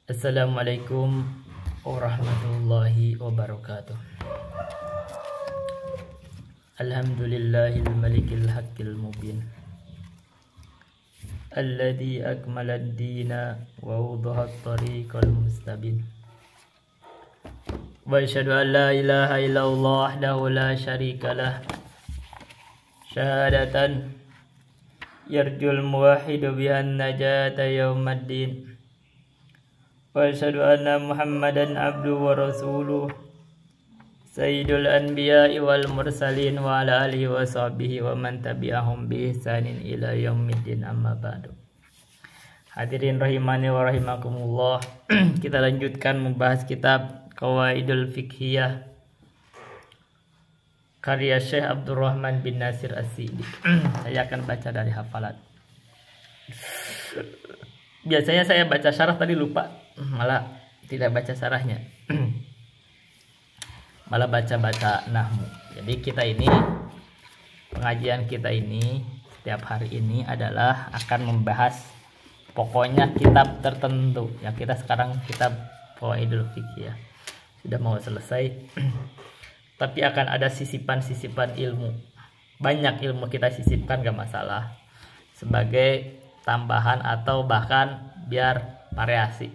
Assalamualaikum warahmatullahi wabarakatuh. Alhamdulillahil malikil haqqil mubin alladzi akmala ad-dina wa wadaha at-tariqal mustabin. Wa asyhadu an la ilaha illallah wahdahu la syarikalah syahadatan yarjul muwahhidu bihan najata yaumaddin. Wa asyhadu anna Muhammadan abduhu wa rasuluh sayyidul anbiya'i wal mursalin wa ala alihi wa sahbihi wa man tabi'ahum bi ihsanin ila yaumiddin, amma ba'du. Hadirin rahimani wa rahimakumullah. Kita lanjutkan membahas kitab Qawaidul Fiqhiyah karya Syekh Abdurrahman bin Nasir As-Sa'di. Saya akan baca dari hafalan. Biasanya saya baca syarah, tadi lupa, malah tidak baca syarahnya. Malah baca-baca nahmu. Jadi kita ini, pengajian kita ini setiap hari ini adalah akan membahas pokoknya kitab tertentu. Ya, kita sekarang kitab Qawaidul Fiqhiyah sudah mau selesai. Tapi akan ada sisipan-sisipan ilmu. Banyak ilmu kita sisipkan, gak masalah, sebagai tambahan atau bahkan biar variasi.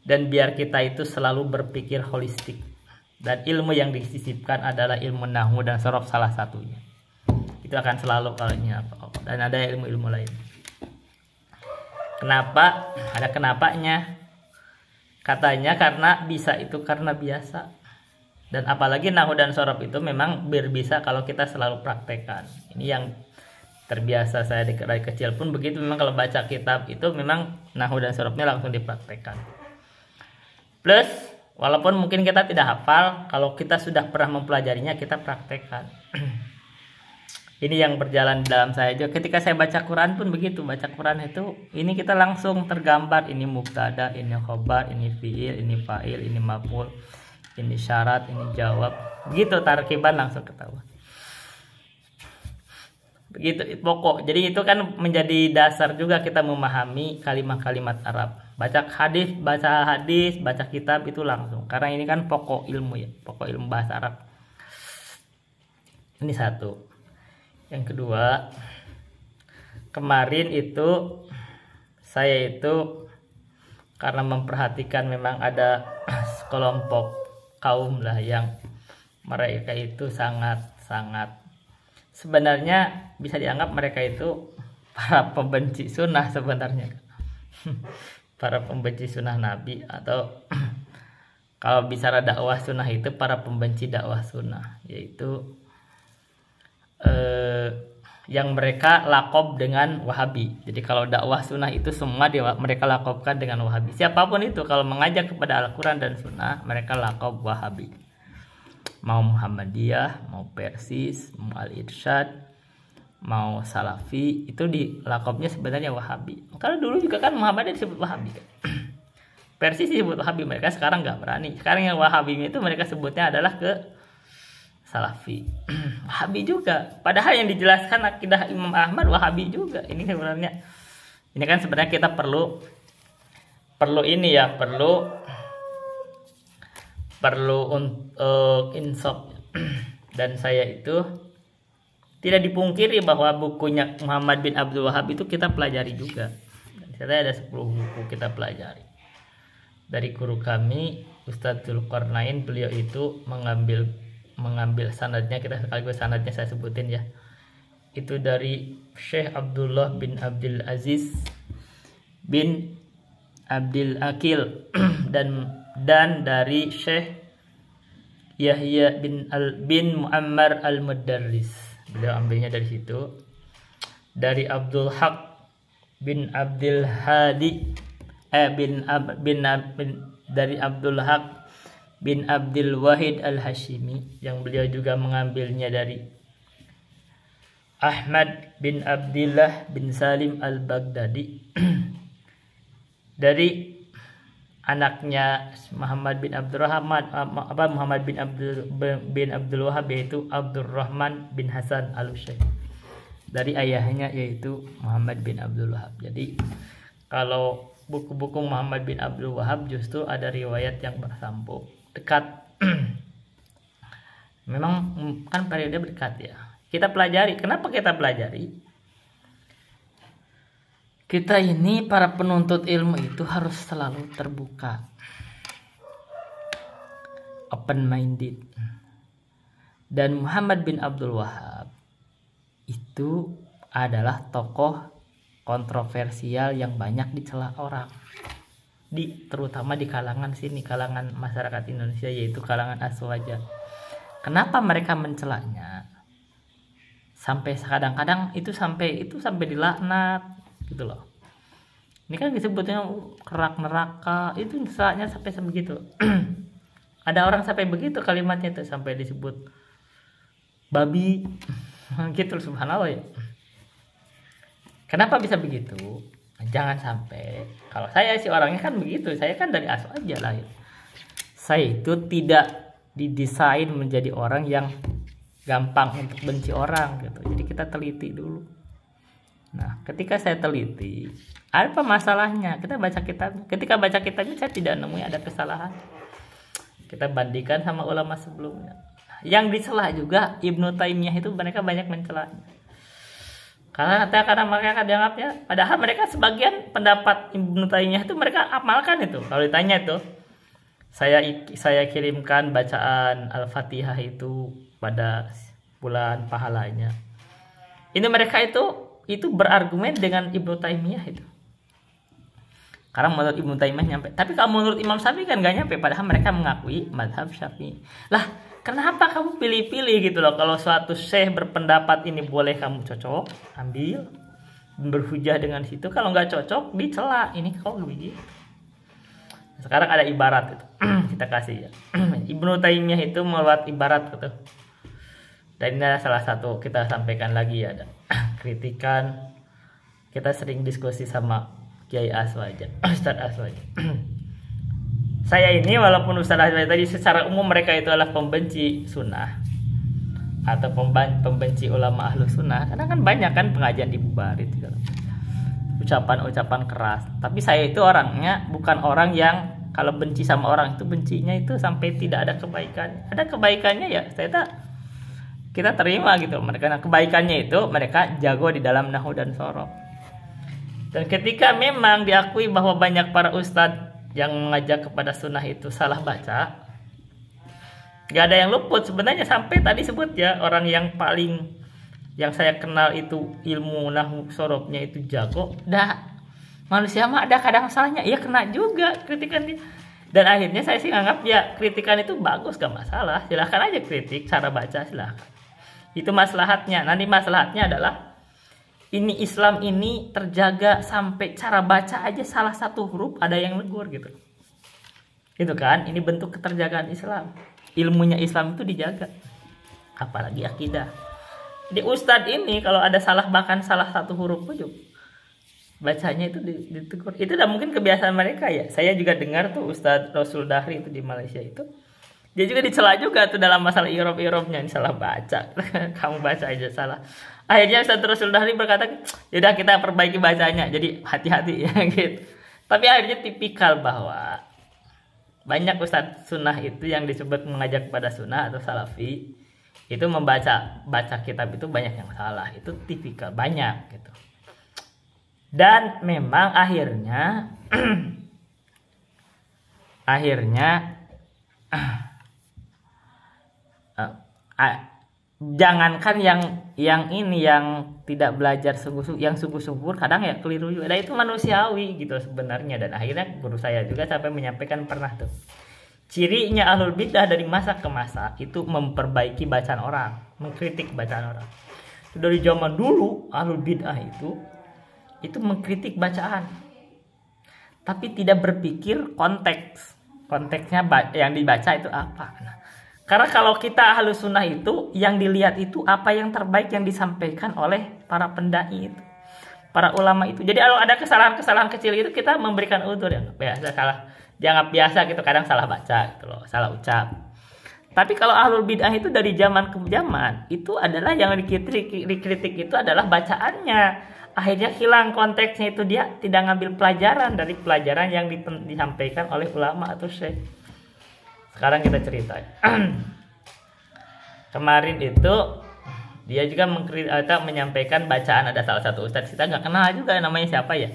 Dan biar kita itu selalu berpikir holistik. Dan ilmu yang disisipkan adalah ilmu nahwu dan sorof salah satunya. Itu akan selalu kalau ini apa. Dan ada ilmu-ilmu lain. Kenapa? Ada kenapanya. Katanya karena bisa itu karena biasa. Dan apalagi nahwu dan sorof itu memang berbisa kalau kita selalu praktekkan. Ini yang terbiasa saya dari kecil pun begitu. Memang kalau baca kitab itu memang nahwu dan sorofnya langsung dipraktekkan. Plus walaupun mungkin kita tidak hafal, kalau kita sudah pernah mempelajarinya kita praktekkan. Ini yang berjalan dalam saya juga. Ketika saya baca Quran pun begitu. Baca Quran itu ini kita langsung tergambar. Ini mubtada, ini khobar, ini fiil, ini fa'il, ini maf'ul, ini syarat, ini jawab. Begitu tarkiban langsung ketahuan. Begitu pokok. Jadi itu kan menjadi dasar juga kita memahami kalimat-kalimat Arab. Baca hadis, baca kitab itu langsung. Karena ini kan pokok ilmu ya, pokok ilmu bahasa Arab. Ini satu. Yang kedua, kemarin itu saya itu karena memperhatikan memang ada sekelompok kaum lah yang mereka itu sangat sebenarnya bisa dianggap mereka itu para pembenci sunnah sebenarnya. Para pembenci sunnah Nabi, atau kalau bicara dakwah sunnah itu para pembenci dakwah sunnah, yaitu yang mereka lakob dengan Wahabi. Jadi kalau dakwah sunnah itu semua mereka lakobkan dengan Wahabi. Siapapun itu kalau mengajak kepada Al-Quran dan sunnah, mereka lakob Wahabi. Mau Muhammadiyah, mau Persis, mau Al-Irsyad, mau Salafi, itu di lakobnya sebenarnya Wahabi. Karena dulu juga kan Muhammadiyah disebut Wahabi kan? Persis disebut Wahabi, mereka sekarang nggak berani. Sekarang yang Wahabi itu mereka sebutnya adalah ke Salafi. Wahabi juga. Padahal yang dijelaskan akidah Imam Ahmad Wahabi juga. Ini sebenarnya, ini kan sebenarnya kita perlu ini ya, perlu insaf. Dan saya itu tidak dipungkiri bahwa bukunya Muhammad bin Abdul Wahhab itu kita pelajari juga. Saya ada 10 buku kita pelajari. Dari guru kami Ustadz Dzulqarnain, beliau itu mengambil sanadnya, kita sekaligus sanadnya saya sebutin ya. Itu dari Syekh Abdullah bin Abdul Aziz bin Abdul Akil dan dari Syekh Yahya bin Muammar al-Mudarris. Beliau ambilnya dari situ. Dari Abdul Haq bin Abdul Hadi dari Abdul Haq bin Abdul Wahid al-Hashimi, yang beliau juga mengambilnya dari Ahmad bin Abdullah bin Salim al-Baghdadi. Dari anaknya Muhammad bin Abdurrahman, Muhammad bin Abdul Wahhab, yaitu Abdurrahman bin Hasan al-Utsaimin. Dari ayahnya yaitu Muhammad bin Abdul Wahhab. Jadi kalau buku-buku Muhammad bin Abdul Wahab justru ada riwayat yang bersambung dekat. Memang kan periode dekat ya. Kita pelajari. Kenapa kita pelajari? Kita ini para penuntut ilmu itu harus selalu terbuka, open minded. Dan Muhammad bin Abdul Wahab itu adalah tokoh kontroversial yang banyak dicela orang, terutama di kalangan sini, kalangan masyarakat Indonesia, yaitu kalangan Aswaja. Kenapa mereka mencelanya? Sampai kadang-kadang itu sampai dilaknat gitu loh. Ini kan disebutnya kerak neraka, itu misalnya sampai begitu. Ada orang sampai begitu kalimatnya itu, sampai disebut babi gitu, subhanallah ya. Kenapa bisa begitu? Jangan sampai, kalau saya sih orangnya kan begitu, saya kan dari Aswaja lahir. Saya itu tidak didesain menjadi orang yang gampang untuk benci orang gitu. Jadi kita teliti dulu. Nah, ketika saya teliti, apa masalahnya? Kita baca kitab. Ketika baca kitabnya saya tidak nemuin ada kesalahan. Kita bandingkan sama ulama sebelumnya. Yang dicela juga Ibnu Taimiyah itu mereka banyak mencela. Karena mereka dianggapnya, padahal mereka sebagian pendapat Ibnu Taimiyah itu mereka amalkan itu. Kalau ditanya itu, saya kirimkan bacaan Al-Fatihah itu pada bulan pahalanya. Ini mereka itu berargumen dengan Ibnu Taimiyah itu. Karena menurut Ibnu Taimiyah nyampe. Tapi kalau menurut Imam Syafi'i kan gak nyampe. Padahal mereka mengakui mazhab Syafi'i. Lah, kenapa kamu pilih-pilih gitu loh? Kalau suatu syekh berpendapat ini boleh, kamu cocok, ambil, berhujah dengan situ. Kalau nggak cocok, dicela. Ini kau begitu. Sekarang ada ibarat itu. Kita kasih ya. Ibnu Taimiyah itu membuat ibarat gitu. Dan ini adalah salah satu kita sampaikan lagi ya, ada kritikan. Kita sering diskusi sama Kiai Aswaja, Ustadz Aswaja. Saya ini walaupun Ustadz Aswaja tadi secara umum mereka itu adalah pembenci sunnah atau pembenci ulama ahlu sunnah, karena kan banyak kan pengajian dibubarin segala ucapan-ucapan keras. Tapi saya itu orangnya bukan orang yang kalau benci sama orang itu bencinya itu sampai tidak ada kebaikannya. Ada kebaikannya ya kita terima gitu mereka. Nah, kebaikannya itu mereka jago di dalam nahwu dan sorof. Dan ketika memang diakui bahwa banyak para ustadz yang mengajak kepada sunnah itu salah baca, gak ada yang luput sebenarnya. Sampai tadi sebut ya, orang yang paling yang saya kenal itu ilmu nahwu sorofnya itu jago. Manusia mah ada kadang salahnya, ya kena juga kritikan dia. Dan akhirnya saya sih nganggap ya kritikan itu bagus, gak masalah, silahkan aja kritik cara baca, silahkan. Itu maslahatnya. Nanti maslahatnya adalah ini Islam ini terjaga sampai cara baca aja salah satu huruf ada yang negur gitu. Itu kan, ini bentuk keterjagaan Islam. Ilmunya Islam itu dijaga. Apalagi akidah. Jadi ustadz ini kalau ada salah, bahkan salah satu huruf pun bacanya itu ditegur. Itu udah mungkin kebiasaan mereka ya. Saya juga dengar tuh Ustadz Rasul Dahri itu di Malaysia itu, dia juga dicela juga tuh dalam masalah irob-irobnya, ini salah baca. Kamu baca aja salah. Akhirnya Ustaz Rasul Dahri berkata, yaudah kita perbaiki bacanya, jadi hati-hati ya gitu. Tapi akhirnya tipikal bahwa banyak Ustaz sunnah itu yang disebut mengajak kepada sunnah atau salafi, itu baca kitab itu banyak yang salah. Itu tipikal, banyak gitu. Dan memang akhirnya jangankan yang ini yang tidak belajar yang sungguh-sungguh kadang ya keliru juga. Dan itu manusiawi gitu sebenarnya. Dan akhirnya guru saya juga sampai menyampaikan pernah tuh, cirinya ahlul bidah dari masa ke masa itu memperbaiki bacaan orang, mengkritik bacaan orang. Dari zaman dulu ahlul bidah itu mengkritik bacaan, tapi tidak berpikir konteksnya yang dibaca itu apa. Nah, karena kalau kita ahlus sunnah itu yang dilihat itu apa yang terbaik yang disampaikan oleh para pendai itu, para ulama itu. Jadi kalau ada kesalahan-kesalahan kecil itu kita memberikan udzur, ya biasa salah, dianggap biasa gitu, kadang salah baca gitu loh, salah ucap. Tapi kalau ahlul bid'ah itu dari zaman ke zaman itu adalah yang dikritik itu adalah bacaannya. akhirnya hilang konteksnya, itu dia tidak ngambil pelajaran dari pelajaran yang disampaikan oleh ulama atau syekh. Sekarang kita cerita. Kemarin itu dia juga menyampaikan bacaan, ada salah satu ustadz, kita nggak kenal juga namanya siapa ya.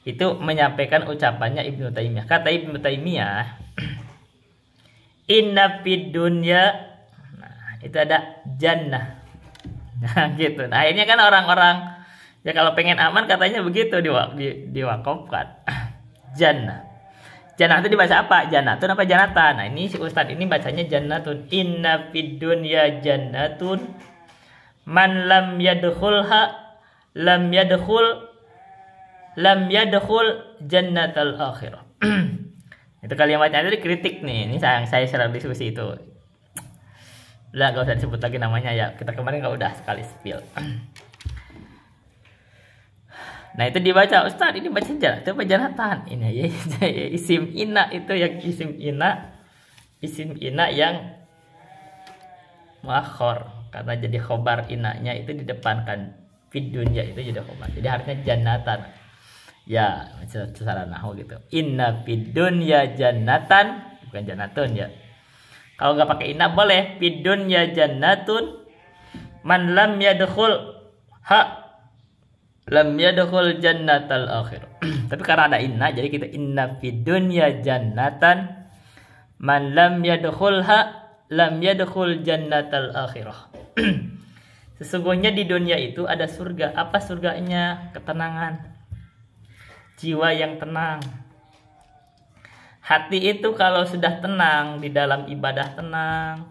Itu menyampaikan ucapannya Ibnu Taimiyah. Kata Ibnu Taimiyah, inna fid dunya, nah, itu ada jannah. Nah gitu. Nah, akhirnya kan orang-orang ya kalau pengen aman katanya begitu diwakafkan. Jannah. Jannah itu dibaca apa? Jannatun apa janatan? Nah, ini si ustadz ini bacanya jannatun. Inna fid dunya jannatun man lam yadkhulha lam yadkhul jannatal akhirah. Itu kalimatnya itu dikritik nih. Ini saya sedang diskusi itu. Lah gak usah disebut lagi namanya ya. Kita kemarin udah sekali spill. Nah itu dibaca, Ustaz ini baca janatan, itu apa janatan? Ini ya isim ina, itu yang isim ina yang muakhor, karena jadi khobar inanya itu di depan kan, fid dunya itu jadi khobar, jadi harusnya janatan ya, secara nahwu gitu. Inna fid dunya jannatan, bukan janatun ya. Kalau nggak pakai inna boleh, fid dunya jannatun man lam yadkhul lam yadkhul jannatal akhir. Tapi karena ada inna, jadi kita inna fid dunya jannatan man lam yadkhul jannatal akhirah. Sesungguhnya di dunia itu ada surga. Apa surganya? Ketenangan. Jiwa yang tenang. Hati itu kalau sudah tenang, di dalam ibadah tenang,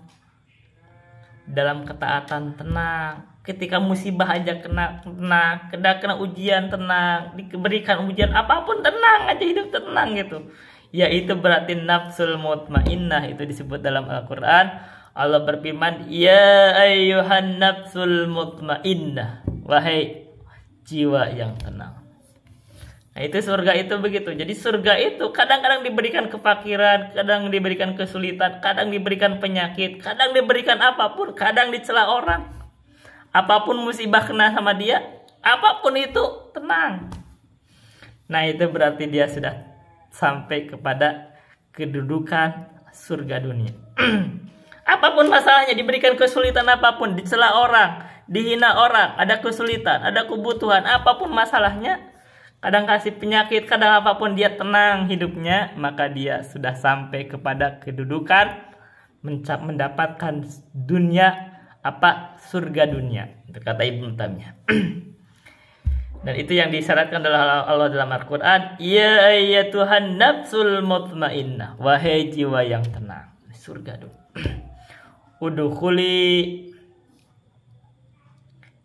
dalam ketaatan tenang, ketika musibah aja kena ujian tenang, diberikan ujian apapun tenang aja, hidup tenang gitu. Yaitu berarti nafsul mutmainnah, itu disebut dalam Al-Qur'an. Allah berfirman, ya ayyuhan nafsul mutmainnah, wahai jiwa yang tenang. Nah itu surga itu begitu. Jadi surga itu kadang-kadang diberikan kefakiran, kadang diberikan kesulitan, kadang diberikan penyakit, kadang diberikan apapun, kadang dicela orang. Apapun musibah kena sama dia, apapun itu tenang. Nah itu berarti dia sudah sampai kepada kedudukan surga dunia. Apapun masalahnya, diberikan kesulitan apapun, dicela orang, dihina orang, ada kesulitan, ada kebutuhan, apapun masalahnya, kadang kasih penyakit, kadang apapun, dia tenang hidupnya, maka dia sudah sampai kepada kedudukan mendapatkan dunia, surga dunia. Itu kata Ibnu Taimiyah. Dan itu yang disyaratkan oleh Allah dalam Al-Qur'an, ya ayyatuhan nafsul mutmainnah, wahai jiwa yang tenang, surga dunia. Udkhuli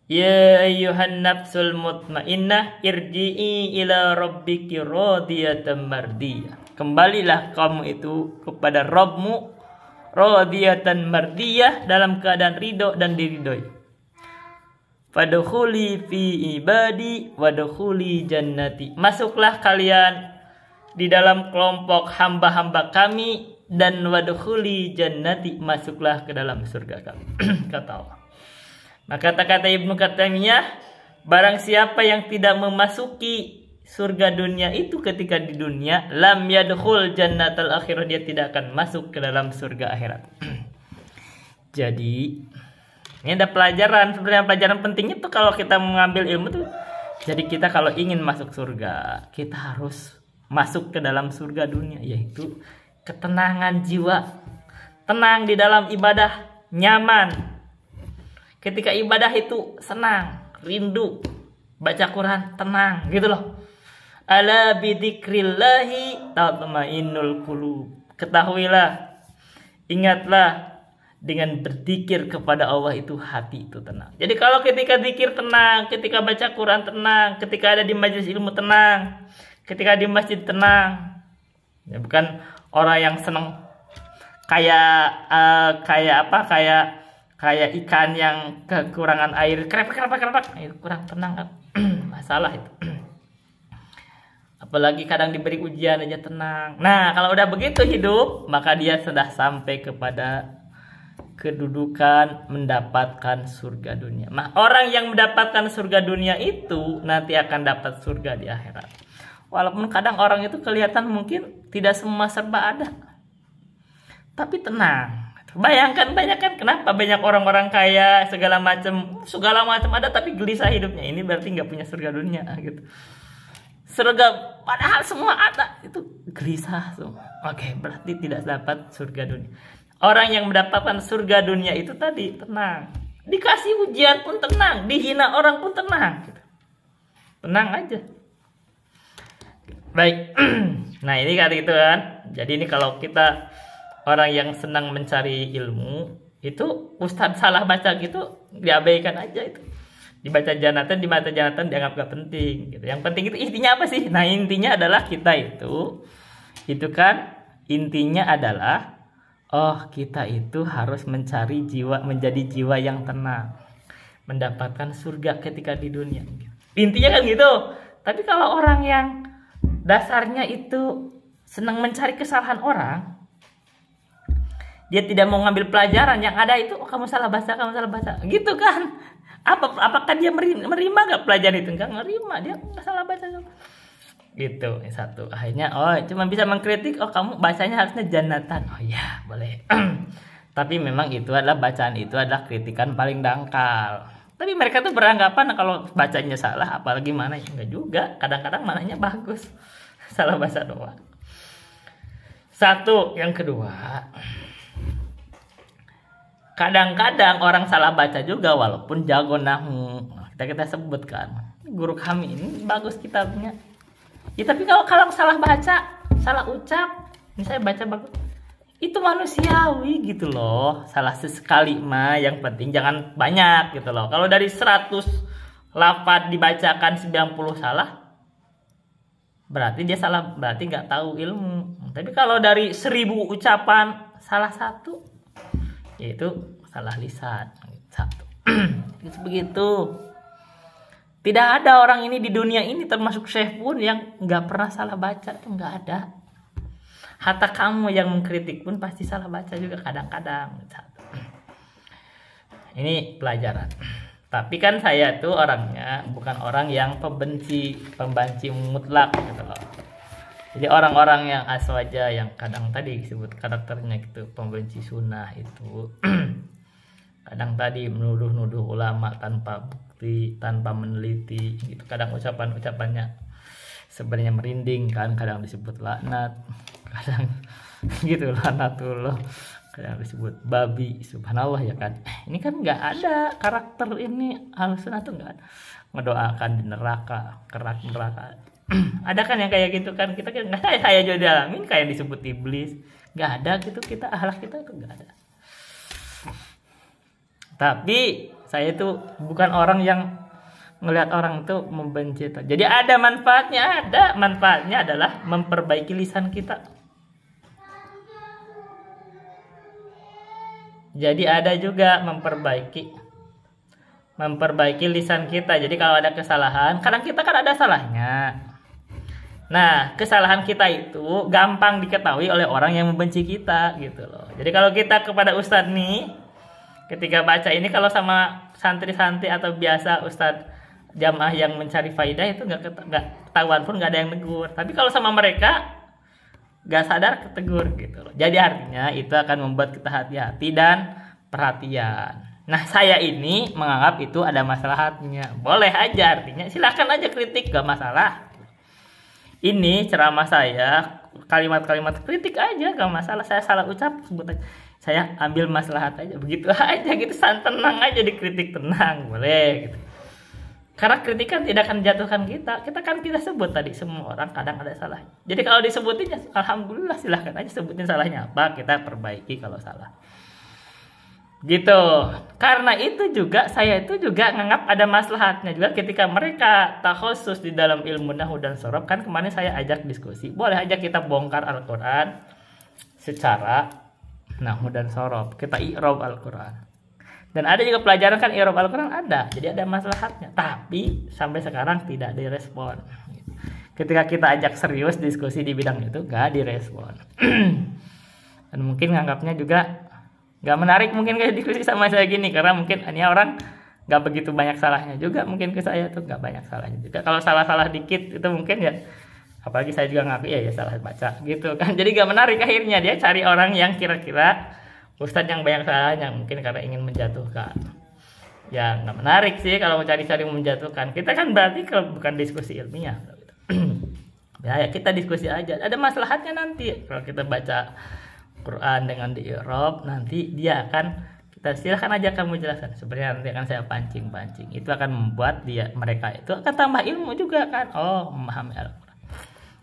ya ayyuhan nafsul mutmainnah irji'i ila rabbiki radiyatan mardiyah. Kembalilah kamu itu kepada Rabbmu radiyatan mardiyah, dalam keadaan ridho dan diridhoi. Fadkhuli fi ibadi wadkhuli jannati. Masuklah kalian di dalam kelompok hamba-hamba kami, dan wadkhuli jannati, masuklah ke dalam surga kami. Kata Allah. Maka kata Ibnu Taimiyah, barang siapa yang tidak memasuki surga dunia itu ketika di dunia, lam yadkhul jannatal akhirah, dia tidak akan masuk ke dalam surga akhirat. Jadi ini ada pelajaran, sebenarnya pelajaran pentingnya tuh kalau kita mengambil ilmu tuh. Jadi kita kalau ingin masuk surga, kita harus masuk ke dalam surga dunia, yaitu ketenangan jiwa, tenang di dalam ibadah, nyaman. Ketika ibadah itu senang, rindu, baca Quran tenang, gitu loh. Ala bidzikrillahi tatmainnul qulub. Ketahuilah, ingatlah, dengan berzikir kepada Allah itu hati itu tenang. Jadi kalau ketika zikir tenang, ketika baca Quran tenang, ketika ada di majelis ilmu tenang, ketika di masjid tenang. Ya, bukan orang yang senang kayak ikan yang kekurangan air, krep, kurang tenang kan. Masalah itu. Apalagi kadang diberi ujian aja tenang. Nah, kalau udah begitu hidup, maka dia sudah sampai kepada kedudukan mendapatkan surga dunia. Nah, orang yang mendapatkan surga dunia itu nanti akan dapat surga di akhirat. Walaupun kadang orang itu kelihatan mungkin tidak semua serba ada, tapi tenang. Bayangkan kenapa banyak orang-orang kaya segala macam ada tapi gelisah hidupnya. Ini berarti nggak punya surga dunia gitu. Surga padahal semua ada, itu gelisah semua. Oke, berarti tidak dapat surga dunia. Orang yang mendapatkan surga dunia itu tadi tenang. Dikasih ujian pun tenang, dihina orang pun tenang gitu. Tenang aja. Baik. Nah, ini kan gitu kan. Jadi ini kalau kita orang yang senang mencari ilmu, itu ustadz salah baca gitu diabaikan aja itu. Dibaca janatan, di mata janatan dianggap gak penting gitu. Yang penting itu intinya apa sih? Nah, intinya adalah kita itu kan intinya adalah kita itu harus mencari jiwa, menjadi jiwa yang tenang, mendapatkan surga ketika di dunia. Intinya kan gitu. Tapi kalau orang yang dasarnya itu senang mencari kesalahan orang, dia tidak mau ngambil pelajaran, yang ada itu kamu salah baca gitu kan. Apakah dia menerima gak pelajaran itu? Enggak menerima, dia nggak salah baca gitu. Satu, akhirnya cuma bisa mengkritik, kamu bacanya harusnya janatan. Ya boleh. Tapi memang itu adalah bacaan, itu adalah kritikan paling dangkal. Tapi mereka tuh beranggapan kalau bacanya salah, apalagi mana enggak juga. Kadang-kadang mananya bagus, salah baca doang. Satu, yang kedua, kadang-kadang orang salah baca juga walaupun jago nahwu. Kita sebutkan guru kami ini bagus kitabnya. Ya, tapi kalau salah baca, salah ucap, misalnya baca bagus, itu manusiawi gitu loh. Salah sesekali mah, yang penting jangan banyak gitu loh. Kalau dari 100 lafaz dibacakan 90 salah, berarti dia salah, berarti nggak tahu ilmu. Tapi kalau dari 1000 ucapan salah satu, yaitu salah lisan. Satu. Begitu. Tidak ada orang ini di dunia ini, termasuk Syekh pun, yang nggak pernah salah baca. Itu nggak ada. Hatta kamu yang mengkritik pun pasti salah baca juga kadang-kadang. Satu. Ini pelajaran. Tapi kan saya tuh orangnya bukan orang yang pembenci mutlak gitu loh. Jadi orang-orang yang aswaja, yang kadang tadi disebut karakternya gitu, pembenci sunnah itu kadang tadi menuduh-nuduh ulama tanpa bukti, tanpa meneliti gitu. Kadang ucapannya sebenarnya merinding kan, kadang disebut laknat, kadang gitu laknatullah, kadang disebut babi, subhanallah ya kan. Ini kan nggak ada karakter ini, Ahlussunnah tuh nggak ada mendoakan di neraka, kerak neraka. Ada kan yang kayak gitu kan, kita kan nggak, saya juga dialamin kayak disebut iblis, nggak ada gitu. Kita akhlak kita itu nggak ada. Tapi saya itu bukan orang yang melihat orang itu membenci. Jadi ada manfaatnya adalah memperbaiki lisan kita. Jadi ada juga memperbaiki lisan kita. Jadi kalau ada kesalahan, kadang kita kan ada salahnya. Nah, kesalahan kita itu gampang diketahui oleh orang yang membenci kita gitu loh. Jadi kalau kita kepada ustadz nih, ketika baca ini, kalau sama santri-santri atau biasa ustadz jamaah yang mencari faidah itu nggak ketahuan pun, nggak ada yang negur. Tapi kalau sama mereka nggak sadar ketegur gitu loh. Jadi artinya itu akan membuat kita hati-hati dan perhatian. Nah, saya ini menganggap itu ada maslahatnya. Boleh aja, artinya silakan aja kritik, gak masalah. Ini ceramah saya, kalimat-kalimat kritik aja, gak masalah. Saya salah ucap, sebut aja, saya ambil maslahat aja, begitu aja gitu. Tenang aja dikritik, tenang, boleh gitu. Karena kritikan tidak akan jatuhkan kita. Kita sebut tadi, semua orang kadang ada salah. Jadi kalau disebutin ya alhamdulillah, silahkan aja sebutin salahnya apa, kita perbaiki kalau salah. Gitu. Karena itu juga saya itu juga nganggap ada maslahatnya juga ketika mereka takhusus di dalam ilmu nahwu dan sorof. Kan kemarin saya ajak diskusi, boleh aja kita bongkar Al-Quran secara nahwu dan sorof, kita i'rab Al-Quran. Dan ada juga pelajaran kan i'rab Al-Quran ada, jadi ada maslahatnya. Tapi sampai sekarang tidak direspon. Ketika kita ajak serius diskusi di bidang itu, gak direspon. Dan mungkin nganggapnya juga Nggak menarik mungkin kayak diskusi sama saya gini, karena mungkin ini orang nggak begitu banyak salahnya juga, mungkin ke saya tuh nggak banyak salahnya juga. Kalau salah-salah dikit itu mungkin ya, apalagi saya juga ngaku ya salah baca gitu kan. Jadi nggak menarik, akhirnya dia cari orang yang kira-kira ustadz yang banyak salahnya, mungkin karena ingin menjatuhkan. Ya nggak menarik sih kalau cari-cari menjatuhkan. Kita kan berarti kalau bukan diskusi ilmiah. Ya kita diskusi aja. Ada maslahatnya nanti kalau kita baca Quran dengan di i'rab, nanti dia akan, kita silahkan aja kamu jelaskan. Sebenarnya nanti akan saya pancing-pancing. Itu akan membuat mereka itu akan tambah ilmu juga kan. Oh, memahami Al-Quran.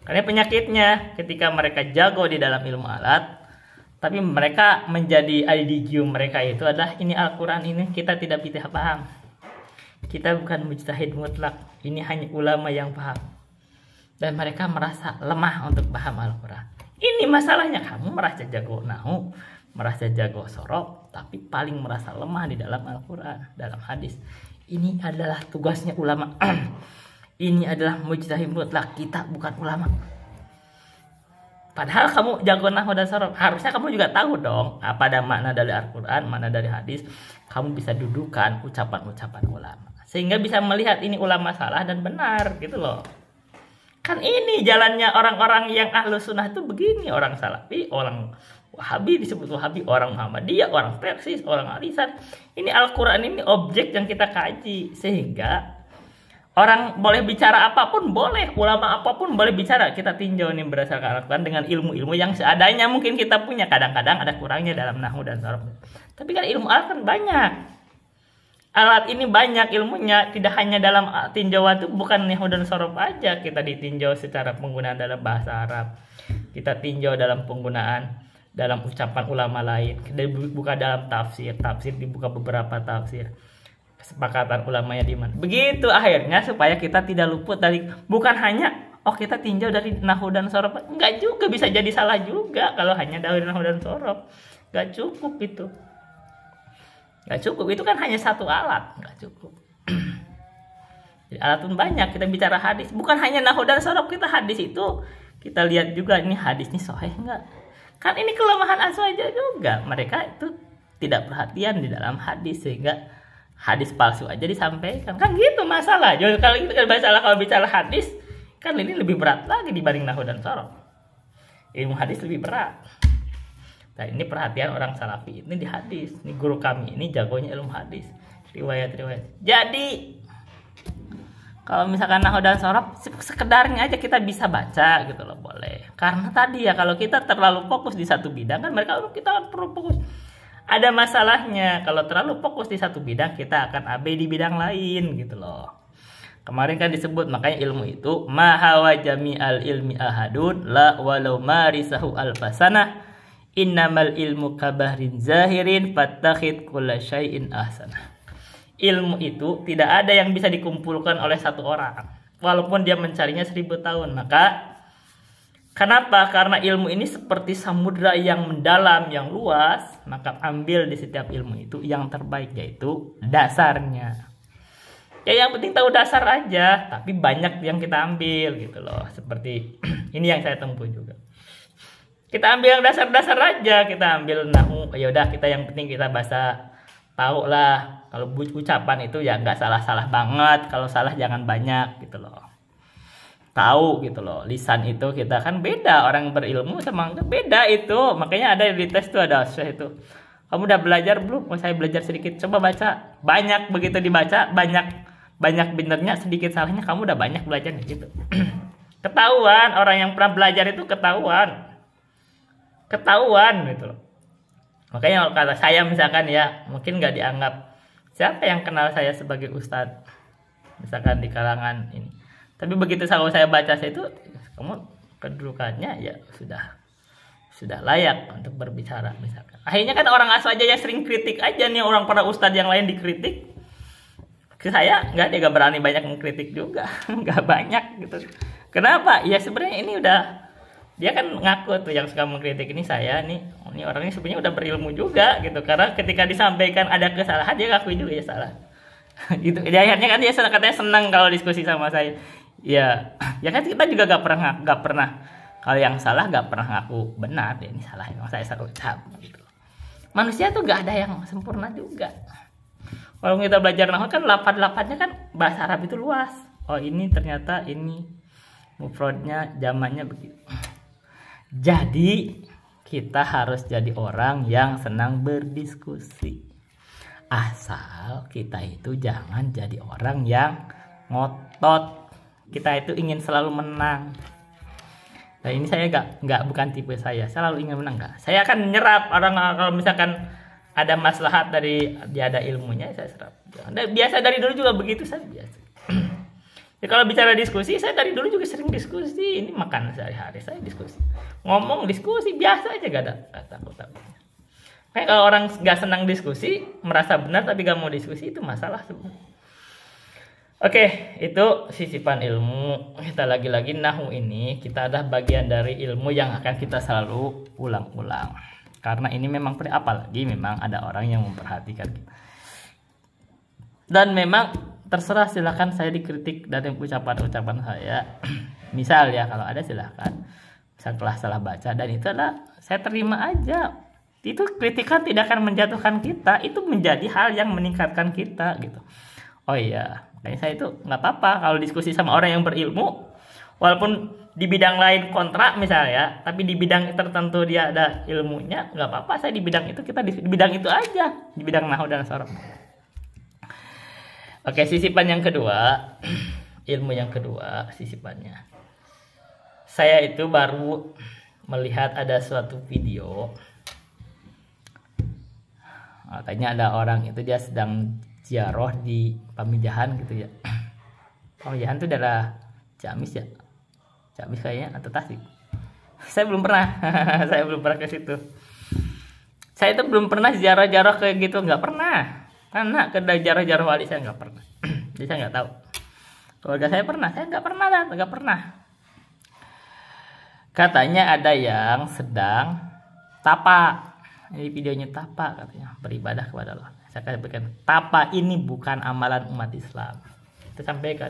Karena penyakitnya ketika mereka jago di dalam ilmu alat, tapi mereka menjadi IDQ mereka itu adalah ini Al-Quran ini kita tidak bisa paham. Kita bukan mujtahid mutlak. Ini hanya ulama yang paham. Dan mereka merasa lemah untuk paham Al-Quran. Ini masalahnya, kamu merasa jago nahu, merasa jago sorok, tapi paling merasa lemah di dalam Al-Quran, dalam hadis. Ini adalah tugasnya ulama. Ini adalah mujtahid mutlak, kita bukan ulama. Padahal kamu jago nahu dan sorok, harusnya kamu juga tahu dong apa ada makna dari Al-Quran, makna dari hadis. Kamu bisa dudukan ucapan-ucapan ulama, sehingga bisa melihat ini ulama salah dan benar gitu loh. Kan ini jalannya orang-orang yang ahlu sunnah itu begini. Orang salafi, orang wahabi disebut wahabi, orang Muhammadiyah, orang persis, orang alisan. Ini Al-Quran ini objek yang kita kaji. Sehingga orang boleh bicara apapun, boleh. Ulama apapun boleh bicara. Kita tinjau nih berdasarkan Al-Quran dengan ilmu-ilmu yang seadanya mungkin kita punya. Kadang-kadang ada kurangnya dalam nahwu dan sarf. Tapi kan ilmu alat kan banyak. Alat ini banyak ilmunya, tidak hanya dalam tinjauan itu, bukan nahwu dan sorof aja. Kita ditinjau secara penggunaan dalam bahasa Arab, kita tinjau dalam penggunaan dalam ucapan ulama lain, kita buka dalam tafsir dibuka beberapa tafsir, kesepakatan ulamanya di mana. Begitu akhirnya supaya kita tidak luput dari, bukan hanya kita tinjau dari nahwu dan sorof, enggak juga, bisa jadi salah juga kalau hanya dari nahwu dan sorof. Enggak cukup itu. Gak cukup, itu kan hanya satu alat, gak cukup. Jadi alat pun banyak. Kita bicara hadis, bukan hanya nahwu dan sorof, kita hadis itu kita lihat juga ini hadis ini sahih enggak. Kan ini kelemahan aswaja juga. Mereka itu tidak perhatian di dalam hadis, sehingga hadis palsu aja disampaikan. Kan gitu masalah. Jadi kalau itu kalau bicara hadis, kan ini lebih berat lagi dibanding nahwu dan sorof. Ilmu hadis lebih berat. Nah ini perhatian orang salafi ini di hadis. Ini guru kami ini jagonya ilmu hadis, riwayat-riwayat. Jadi kalau misalkan nahwu dan sorof sekedarnya aja kita bisa baca gitu loh, boleh. Karena tadi ya kalau kita terlalu fokus di satu bidang kan kita perlu fokus. Ada masalahnya kalau terlalu fokus di satu bidang, kita akan abai di bidang lain gitu loh. Kemarin kan disebut, makanya ilmu itu mahawa jami'al ilmi ahadun la walau marisahu alfasanah. Innamal ilmu kabahrin zahirin fattakhid kulla syai'in ahsanah. Ilmu itu tidak ada yang bisa dikumpulkan oleh satu orang, walaupun dia mencarinya 1000 tahun. Maka kenapa? Karena ilmu ini seperti samudra yang mendalam, yang luas. Maka ambil di setiap ilmu itu yang terbaik, yaitu dasarnya. Ya yang penting tahu dasar aja, tapi banyak yang kita ambil gitu loh. Seperti ini yang saya tempuh juga. Kita ambil yang dasar-dasar aja, kita ambil nahwu, ya udah kita yang penting kita bahasa tahu lah. Kalau ucapan itu ya nggak salah-salah banget, kalau salah jangan banyak gitu loh. Tahu gitu loh. Lisan itu kita kan beda, orang berilmu sama enggak beda itu. Makanya ada di tes tuh ada itu. Kamu udah belajar belum? Oh, saya belajar sedikit. Coba baca. Banyak begitu dibaca, banyak benernya, sedikit salahnya, kamu udah banyak belajar gitu. Ketahuan, orang yang pernah belajar itu ketahuan gitu loh. Makanya kalau kata saya misalkan ya, mungkin nggak dianggap, siapa yang kenal saya sebagai ustadz misalkan di kalangan ini. Tapi begitu saya baca saya itu, kamu kedudukannya ya sudah layak untuk berbicara misalkan. Akhirnya kan orang asal aja yang sering kritik aja nih, orang para ustadz yang lain dikritik. Ke saya nggak, dia nggak berani banyak mengkritik juga, nggak banyak gitu. Kenapa? Ya sebenarnya ini udah, dia kan ngaku tuh yang suka mengkritik ini saya nih, ini orangnya sebenarnya udah berilmu juga gitu. Karena ketika disampaikan ada kesalahan dia ngakui juga ya salah. Gitu. Jadi akhirnya kan dia katanya senang kalau diskusi sama saya. Ya kan kita juga gak pernah kalau yang salah gak pernah ngaku benar, ya ini salah, emang saya salah ucap gitu. manusia tuh gak ada yang sempurna juga. Kalau kita belajar nahwu kan lafaz-lafaznya kan bahasa Arab itu luas. Oh ini ternyata ini mufradnya jamaknya begitu. Jadi kita harus jadi orang yang senang berdiskusi. Asal kita itu jangan jadi orang yang ngotot. Kita itu ingin selalu menang. Nah ini saya bukan tipe saya selalu ingin menang enggak. Saya akan menyerap orang kalau misalkan ada maslahat dari dia ada ilmunya saya serap. Biasa dari dulu juga begitu saya biasa. Ya, kalau bicara diskusi saya dari dulu juga sering diskusi. Ini makan sehari-hari saya diskusi. Ngomong diskusi biasa aja gak ada takut-takutnya. Kayak kalau orang nggak senang diskusi merasa benar tapi gak mau diskusi itu masalah sebenarnya. Oke, itu sisipan ilmu. Kita lagi-lagi nahwu ini kita ada bagian dari ilmu yang akan kita selalu ulang-ulang. Karena ini memang apalagi memang ada orang yang memperhatikan kita. Dan memang terserah silakan saya dikritik dari ucapan-ucapan saya. Misal ya kalau ada silakan. Misal kelas salah baca dan itu adalah saya terima aja. Itu kritikan tidak akan menjatuhkan kita, itu menjadi hal yang meningkatkan kita gitu. Oh iya. Kayaknya saya itu nggak apa-apa kalau diskusi sama orang yang berilmu, walaupun di bidang lain kontra misalnya, tapi di bidang tertentu dia ada ilmunya, nggak apa-apa. Saya di bidang itu kita di bidang itu aja, di bidang nahwu dan sorof. Oke, sisipan yang kedua, ilmu yang kedua sisipannya. Saya itu baru melihat ada suatu video, katanya ada orang itu dia sedang ziarah di Pamijahan gitu ya. Pamijahan itu daerah Ciamis ya. Ciamis kayaknya atau Tasik. Saya belum pernah. Saya belum pernah ke situ. Saya itu belum pernah ziarah-ziarah kayak gitu, nggak pernah. Karena ke ziarah-ziarah wali saya nggak pernah. Jadi saya nggak tahu. Keluarga saya pernah, saya nggak pernah. Katanya ada yang sedang tapa. Ini videonya tapa katanya, beribadah kepada Allah. Saya katakan tapa ini bukan amalan umat Islam. Kita sampaikan.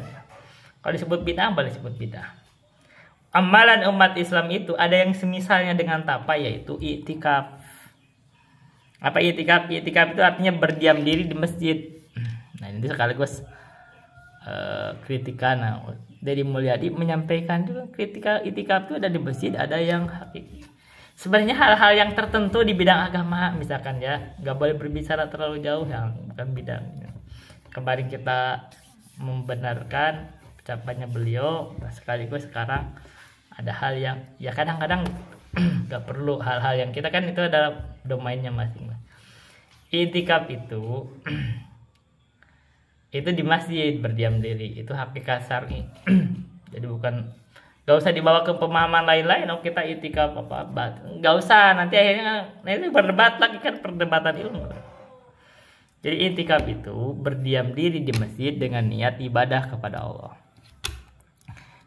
Kalau disebut bid'ah boleh disebut bid'ah. Amalan umat Islam itu ada yang semisalnya dengan tapa yaitu i'tikaf. Apa i'tikaf? I'tikaf itu artinya berdiam diri di masjid. Nah ini sekaligus kritikan. Nah, Deddy Mulyadi menyampaikan juga kritika i'tikaf itu ada di masjid, ada yang hakiki. Sebenarnya hal-hal yang tertentu di bidang agama misalkan ya nggak boleh berbicara terlalu jauh yang bukan bidangnya. Kemarin kita membenarkan ucapannya beliau, sekaligus sekarang ada hal yang ya kadang-kadang nggak perlu hal-hal yang kita kan itu adalah domainnya masing-masing. I'tikaf itu di masjid berdiam diri itu hakikat syar'i. Jadi bukan gak usah dibawa ke pemahaman lain-lain. Oh kita i'tikaf apa gak usah, nanti akhirnya berdebat lagi kan, perdebatan ilmu. Jadi i'tikaf itu berdiam diri di masjid dengan niat ibadah kepada Allah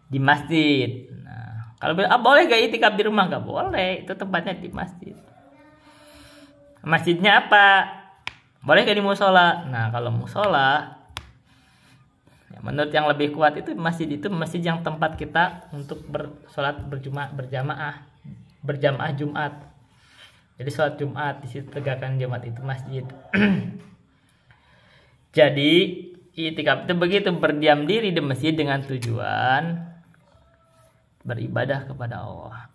di masjid. Nah kalau boleh gak i'tikaf di rumah? Gak boleh, itu tempatnya di masjid. Masjidnya apa? Boleh gak di musola? Nah kalau musola menurut yang lebih kuat itu masjid yang tempat kita untuk bersolat berjamaah Jumat. Jadi sholat Jumat di situ tegakkan Jumat itu masjid. Jadi i'tikaf itu begitu, berdiam diri di masjid dengan tujuan beribadah kepada Allah.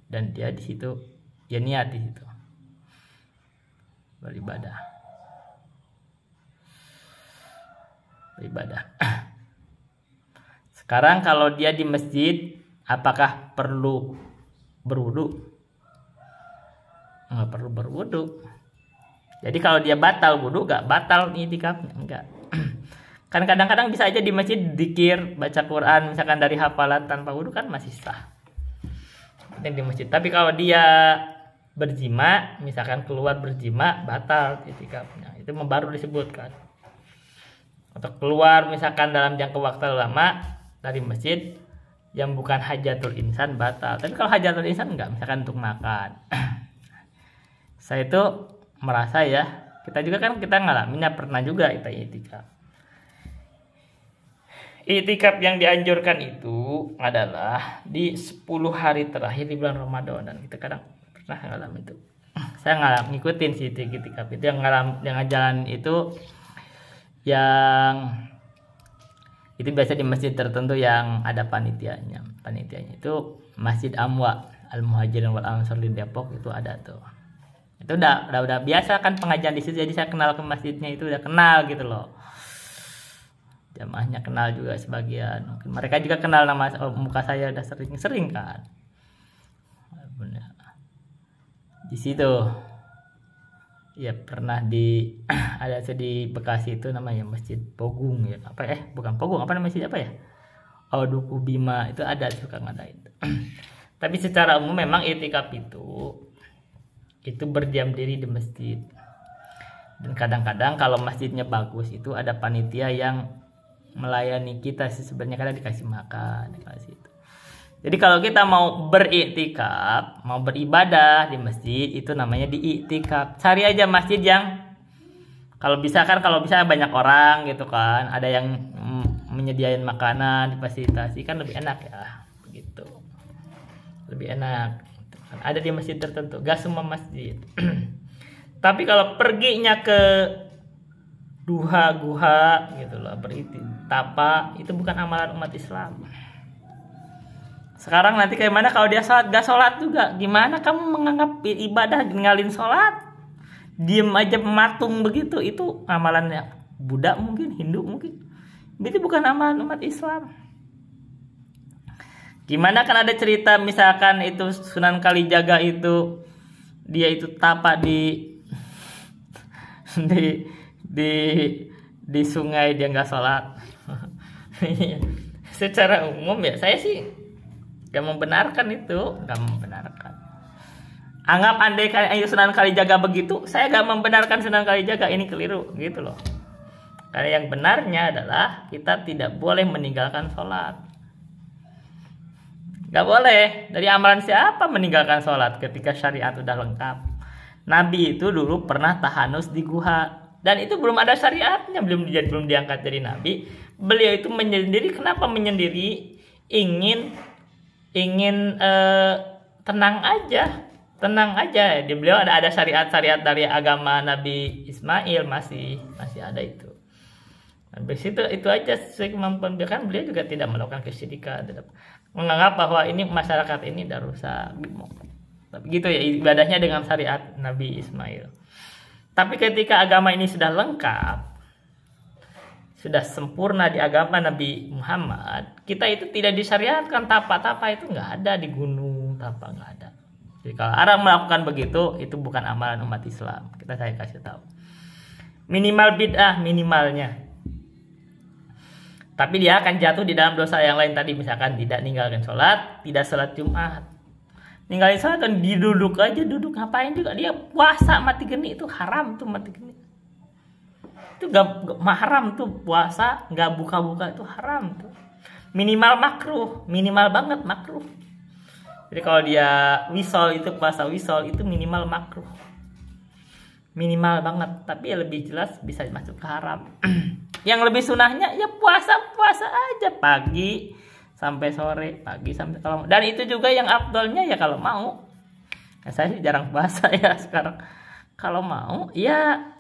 Dan dia di situ ya niat di situ beribadah. Sekarang kalau dia di masjid, apakah perlu berwudu? Nggak perlu berwudu. Jadi kalau dia batal wudu, nggak batal i'tikafnya, enggak. Kan kadang-kadang bisa aja di masjid dzikir, baca Quran, misalkan dari hafalan tanpa wudu kan masih sah. Penting di masjid. Tapi kalau dia berjima, misalkan keluar berjima, batal i'tikafnya. Itu baru disebutkan. Atau keluar misalkan dalam jangka waktu lama dari masjid yang bukan hajatul insan batal. Tapi kalau hajatul insan enggak, misalkan untuk makan. Saya itu merasa ya, kita juga kan kita ngalaminnya pernah juga kita i'tikaf. I'tikaf yang dianjurkan itu adalah di 10 hari terakhir di bulan Ramadan, dan kita kadang pernah ngalamin itu. saya nggak ngikutin sih itikaf itu, yang jalan itu yang itu biasa di masjid tertentu yang ada panitianya itu Masjid Amwa Al Muhajirin wal Ansor di Depok, itu ada tuh. Itu udah biasa kan pengajian di situ, jadi saya kenal ke masjidnya itu, udah kenal gitu loh. Jamaahnya kenal juga sebagian, mungkin mereka juga kenal nama muka saya, udah sering kan. Benar. Di situ ya pernah ada di Bekasi itu namanya Masjid Pogung ya, bukan Pogung, apa namanya, masjid apa ya, Duku Bima, itu ada, suka ngadain. Tapi secara umum memang itikaf itu berdiam diri di masjid, dan kadang-kadang kalau masjidnya bagus itu ada panitia yang melayani kita sih sebenarnya, kadang dikasih makan, dikasih itu. Jadi kalau kita mau beriktikaf, mau beribadah di masjid, itu namanya diiktikaf. Cari aja masjid yang kalau bisa banyak orang gitu kan, ada yang menyediain makanan, difasilitasi, kan lebih enak ya, begitu. Lebih enak. Ada di masjid tertentu, gak semua masjid. Tapi kalau perginya ke guha gitu loh, tapa, itu bukan amalan umat Islam. Sekarang nanti kayak mana kalau dia sholat gak sholat juga, gimana kamu menganggap ibadah ninggalin sholat, diem aja matung begitu, itu amalannya Buddha mungkin, Hindu mungkin, itu bukan amalan umat Islam. Gimana kan ada cerita misalkan itu Sunan Kalijaga itu dia itu tapa di sungai, dia nggak sholat. Secara umum ya saya sih gak membenarkan itu, gak membenarkan. Anggap andai kan Sunan Kalijaga begitu, saya gak membenarkan Sunan Kalijaga ini keliru gitu loh. Karena yang benarnya adalah kita tidak boleh meninggalkan sholat. Gak boleh. Dari amalan siapa meninggalkan sholat ketika syariat udah lengkap? Nabi itu dulu pernah tahanus di guha, dan itu belum ada syariatnya, belum diangkat jadi nabi. Beliau itu menyendiri. Kenapa menyendiri? Ingin tenang aja. Di beliau ada syariat dari agama Nabi Ismail, masih ada itu. Habis itu aja sesuai kemampuan beliau, kan beliau juga tidak melakukan kesyirikan, tidak menganggap bahwa ini masyarakat ini udah rusak. Tapi gitu ya ibadahnya dengan syariat Nabi Ismail. Tapi ketika agama ini sudah lengkap, sudah sempurna di agama Nabi Muhammad, kita itu tidak disyariatkan tapa itu nggak ada di gunung, tapa nggak ada. Jadi kalau orang melakukan begitu, itu bukan amalan umat Islam. Saya kasih tahu. Minimal bid'ah, minimalnya. Tapi dia akan jatuh di dalam dosa yang lain tadi, misalkan tidak ninggalkan sholat, tidak sholat Jumat. Ninggalin sholat dan duduk ngapain juga, dia puasa mati geni, itu haram tuh mati geni. Itu gak haram tuh, puasa nggak buka-buka itu haram tuh. Minimal makruh, minimal banget makruh. Jadi kalau dia wisol itu, puasa wisol itu minimal makruh, minimal banget. Tapi ya lebih jelas bisa masuk ke haram. Yang lebih sunahnya ya puasa aja pagi sampai sore, kalau, dan itu juga yang afdolnya ya kalau mau. Ya, saya sih jarang puasa ya sekarang. Kalau mau ya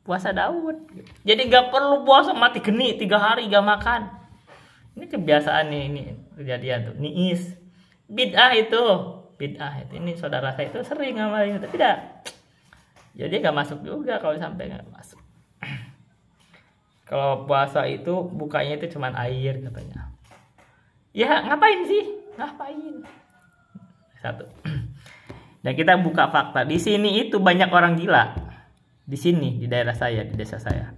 puasa Daud. Jadi nggak perlu puasa mati geni 3 hari gak makan. Ini kebiasaan nih, ini kejadian tuh. Niis bid'ah itu. Ini saudara saya itu sering ngamalin, tapi tidak. Jadi nggak masuk juga kalau sampai nggak masuk. Kalau puasa itu bukanya itu cuman air katanya. Ya ngapain sih? Ngapain? Satu. Dan kita buka fakta. Di sini itu banyak orang gila. Di sini, di daerah saya, di desa saya.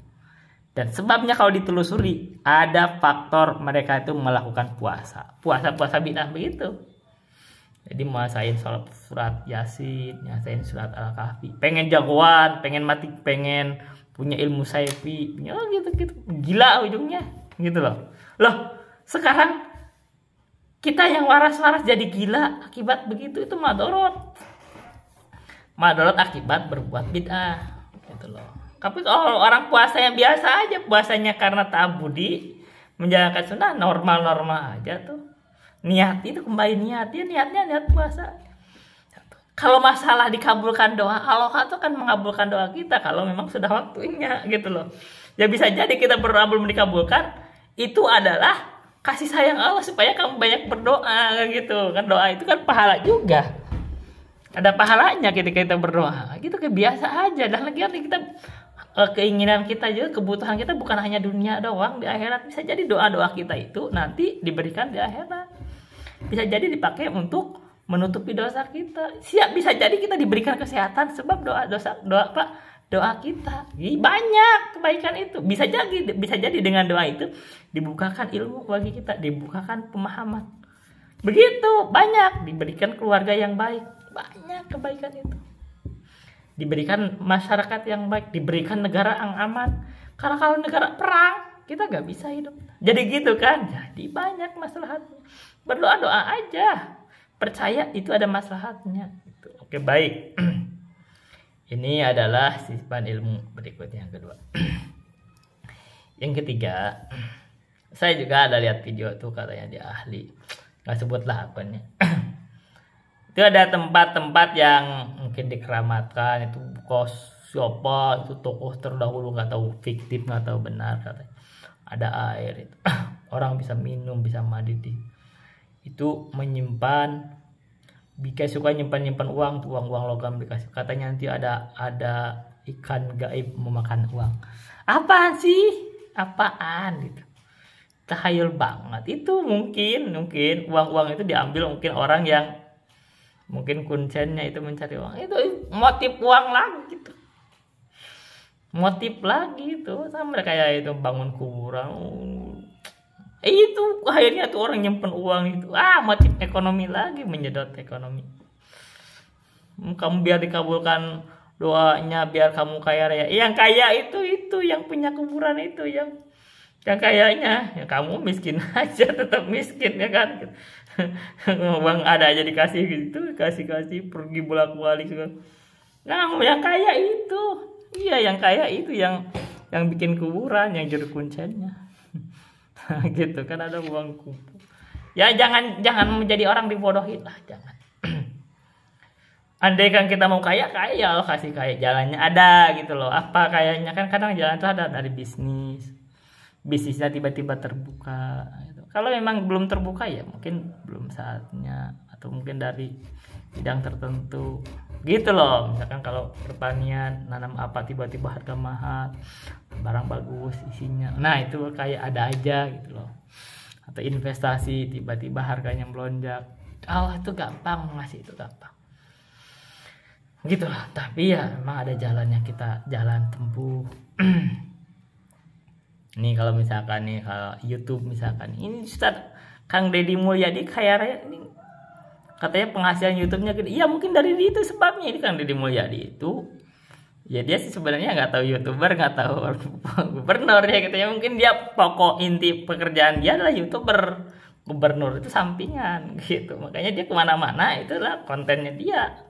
Dan sebabnya kalau ditelusuri, ada faktor mereka itu melakukan puasa. Puasa bid'ah begitu. Jadi muasain surat Yasin, muasain surat Al-Kahfi. Pengen jagoan, pengen punya ilmu saifi, gitu. Gila ujungnya, gitu loh. Sekarang kita yang waras-waras jadi gila akibat begitu, itu madorot akibat berbuat bid'ah, gitu loh. Tapi kalau orang puasa yang biasa aja, puasanya karena ta'abudi, menjalankan sunnah, normal aja tuh. Niat itu kembali niat, dia niatnya niat puasa. Kalau masalah dikabulkan doa, Allah itu kan mengabulkan doa kita kalau memang sudah waktunya gitu loh. Ya bisa jadi kita berdoa belum dikabulkan, itu adalah kasih sayang Allah supaya kamu banyak berdoa gitu. Kan doa itu kan pahala juga. Ada pahalanya ketika kita berdoa. Gitu kayak biasa aja. Dan lagi kita keinginan kita juga, kebutuhan kita bukan hanya dunia doang, di akhirat bisa jadi doa-doa kita itu nanti diberikan di akhirat. Bisa jadi dipakai untuk menutupi dosa kita. Siap bisa jadi kita diberikan kesehatan sebab doa kita. Banyak kebaikan itu. Bisa jadi dengan doa itu dibukakan ilmu bagi kita, dibukakan pemahaman. Begitu banyak diberikan keluarga yang baik. Banyak kebaikan itu. Diberikan masyarakat yang baik, diberikan negara yang aman. Karena kalau negara perang, kita gak bisa hidup. Jadi gitu kan. Jadi banyak masalah. Berdoa-doa aja. Percaya itu ada maslahatnya. Oke, baik. Ini adalah sisipan ilmu berikutnya yang kedua. Yang ketiga, saya juga ada lihat video tuh katanya dia ahli. Nggak sebutlah akunnya. Itu ada tempat-tempat yang mungkin dikeramatkan, itu siapa, itu tokoh terdahulu, nggak tahu fiktif, nggak tahu benar katanya. Ada air itu. Orang bisa minum, bisa mandi di itu, menyimpan, suka nyimpan uang tuh, uang logam dikasih, katanya nanti ada ikan gaib memakan uang. Apaan gitu, tahayul banget. Itu mungkin uang itu diambil mungkin orang yang mungkin kuncennya itu mencari uang, itu motif uang lagi gitu, motif lagi itu sama kayak itu bangun kuburan. Itu akhirnya tuh orang nyimpen uang itu, motif ekonomi lagi, menyedot ekonomi. Kamu biar dikabulkan doanya, biar kamu kaya raya. Yang kaya itu yang punya kuburan itu, yang kayanya. Ya kamu miskin aja, tetap miskin ya kan. Uang ada aja dikasih gitu, kasih pergi bolak-balik. Nah, yang kaya itu, iya yang kaya itu yang bikin kuburan, yang juru kuncennya. Gitu kan, ada uang kumpul. Ya jangan menjadi orang dibodohin lah, jangan. Andai kan kita mau kaya Allah kasih kaya, jalannya ada gitu loh. Apa kayaknya kan kadang jalan itu ada dari bisnisnya tiba-tiba terbuka gitu. Kalau memang belum terbuka ya mungkin belum saatnya, atau mungkin dari bidang tertentu gitu loh. Misalkan kalau pertanian, nanam apa tiba-tiba harga mahal, barang bagus isinya, nah itu kayak ada aja gitu loh. Atau investasi tiba-tiba harganya melonjak, Allah itu gampang ngasih, itu gampang gitu lah. Tapi ya memang ada jalannya, kita jalan tempuh. Nih kalau misalkan nih, kalau YouTube misalkan ini Ustaz Kang Deddy Mulyadi kaya raya ini, katanya penghasilan YouTube-nya gede. Iya mungkin dari itu sebabnya. Ini Kang Deddy Mulyadi itu ya dia sih sebenarnya nggak tahu YouTuber, nggak tahu gubernur ya gitu ya. Mungkin dia pokok inti pekerjaan dia adalah YouTuber, gubernur itu sampingan gitu. Makanya dia kemana-mana itulah kontennya dia.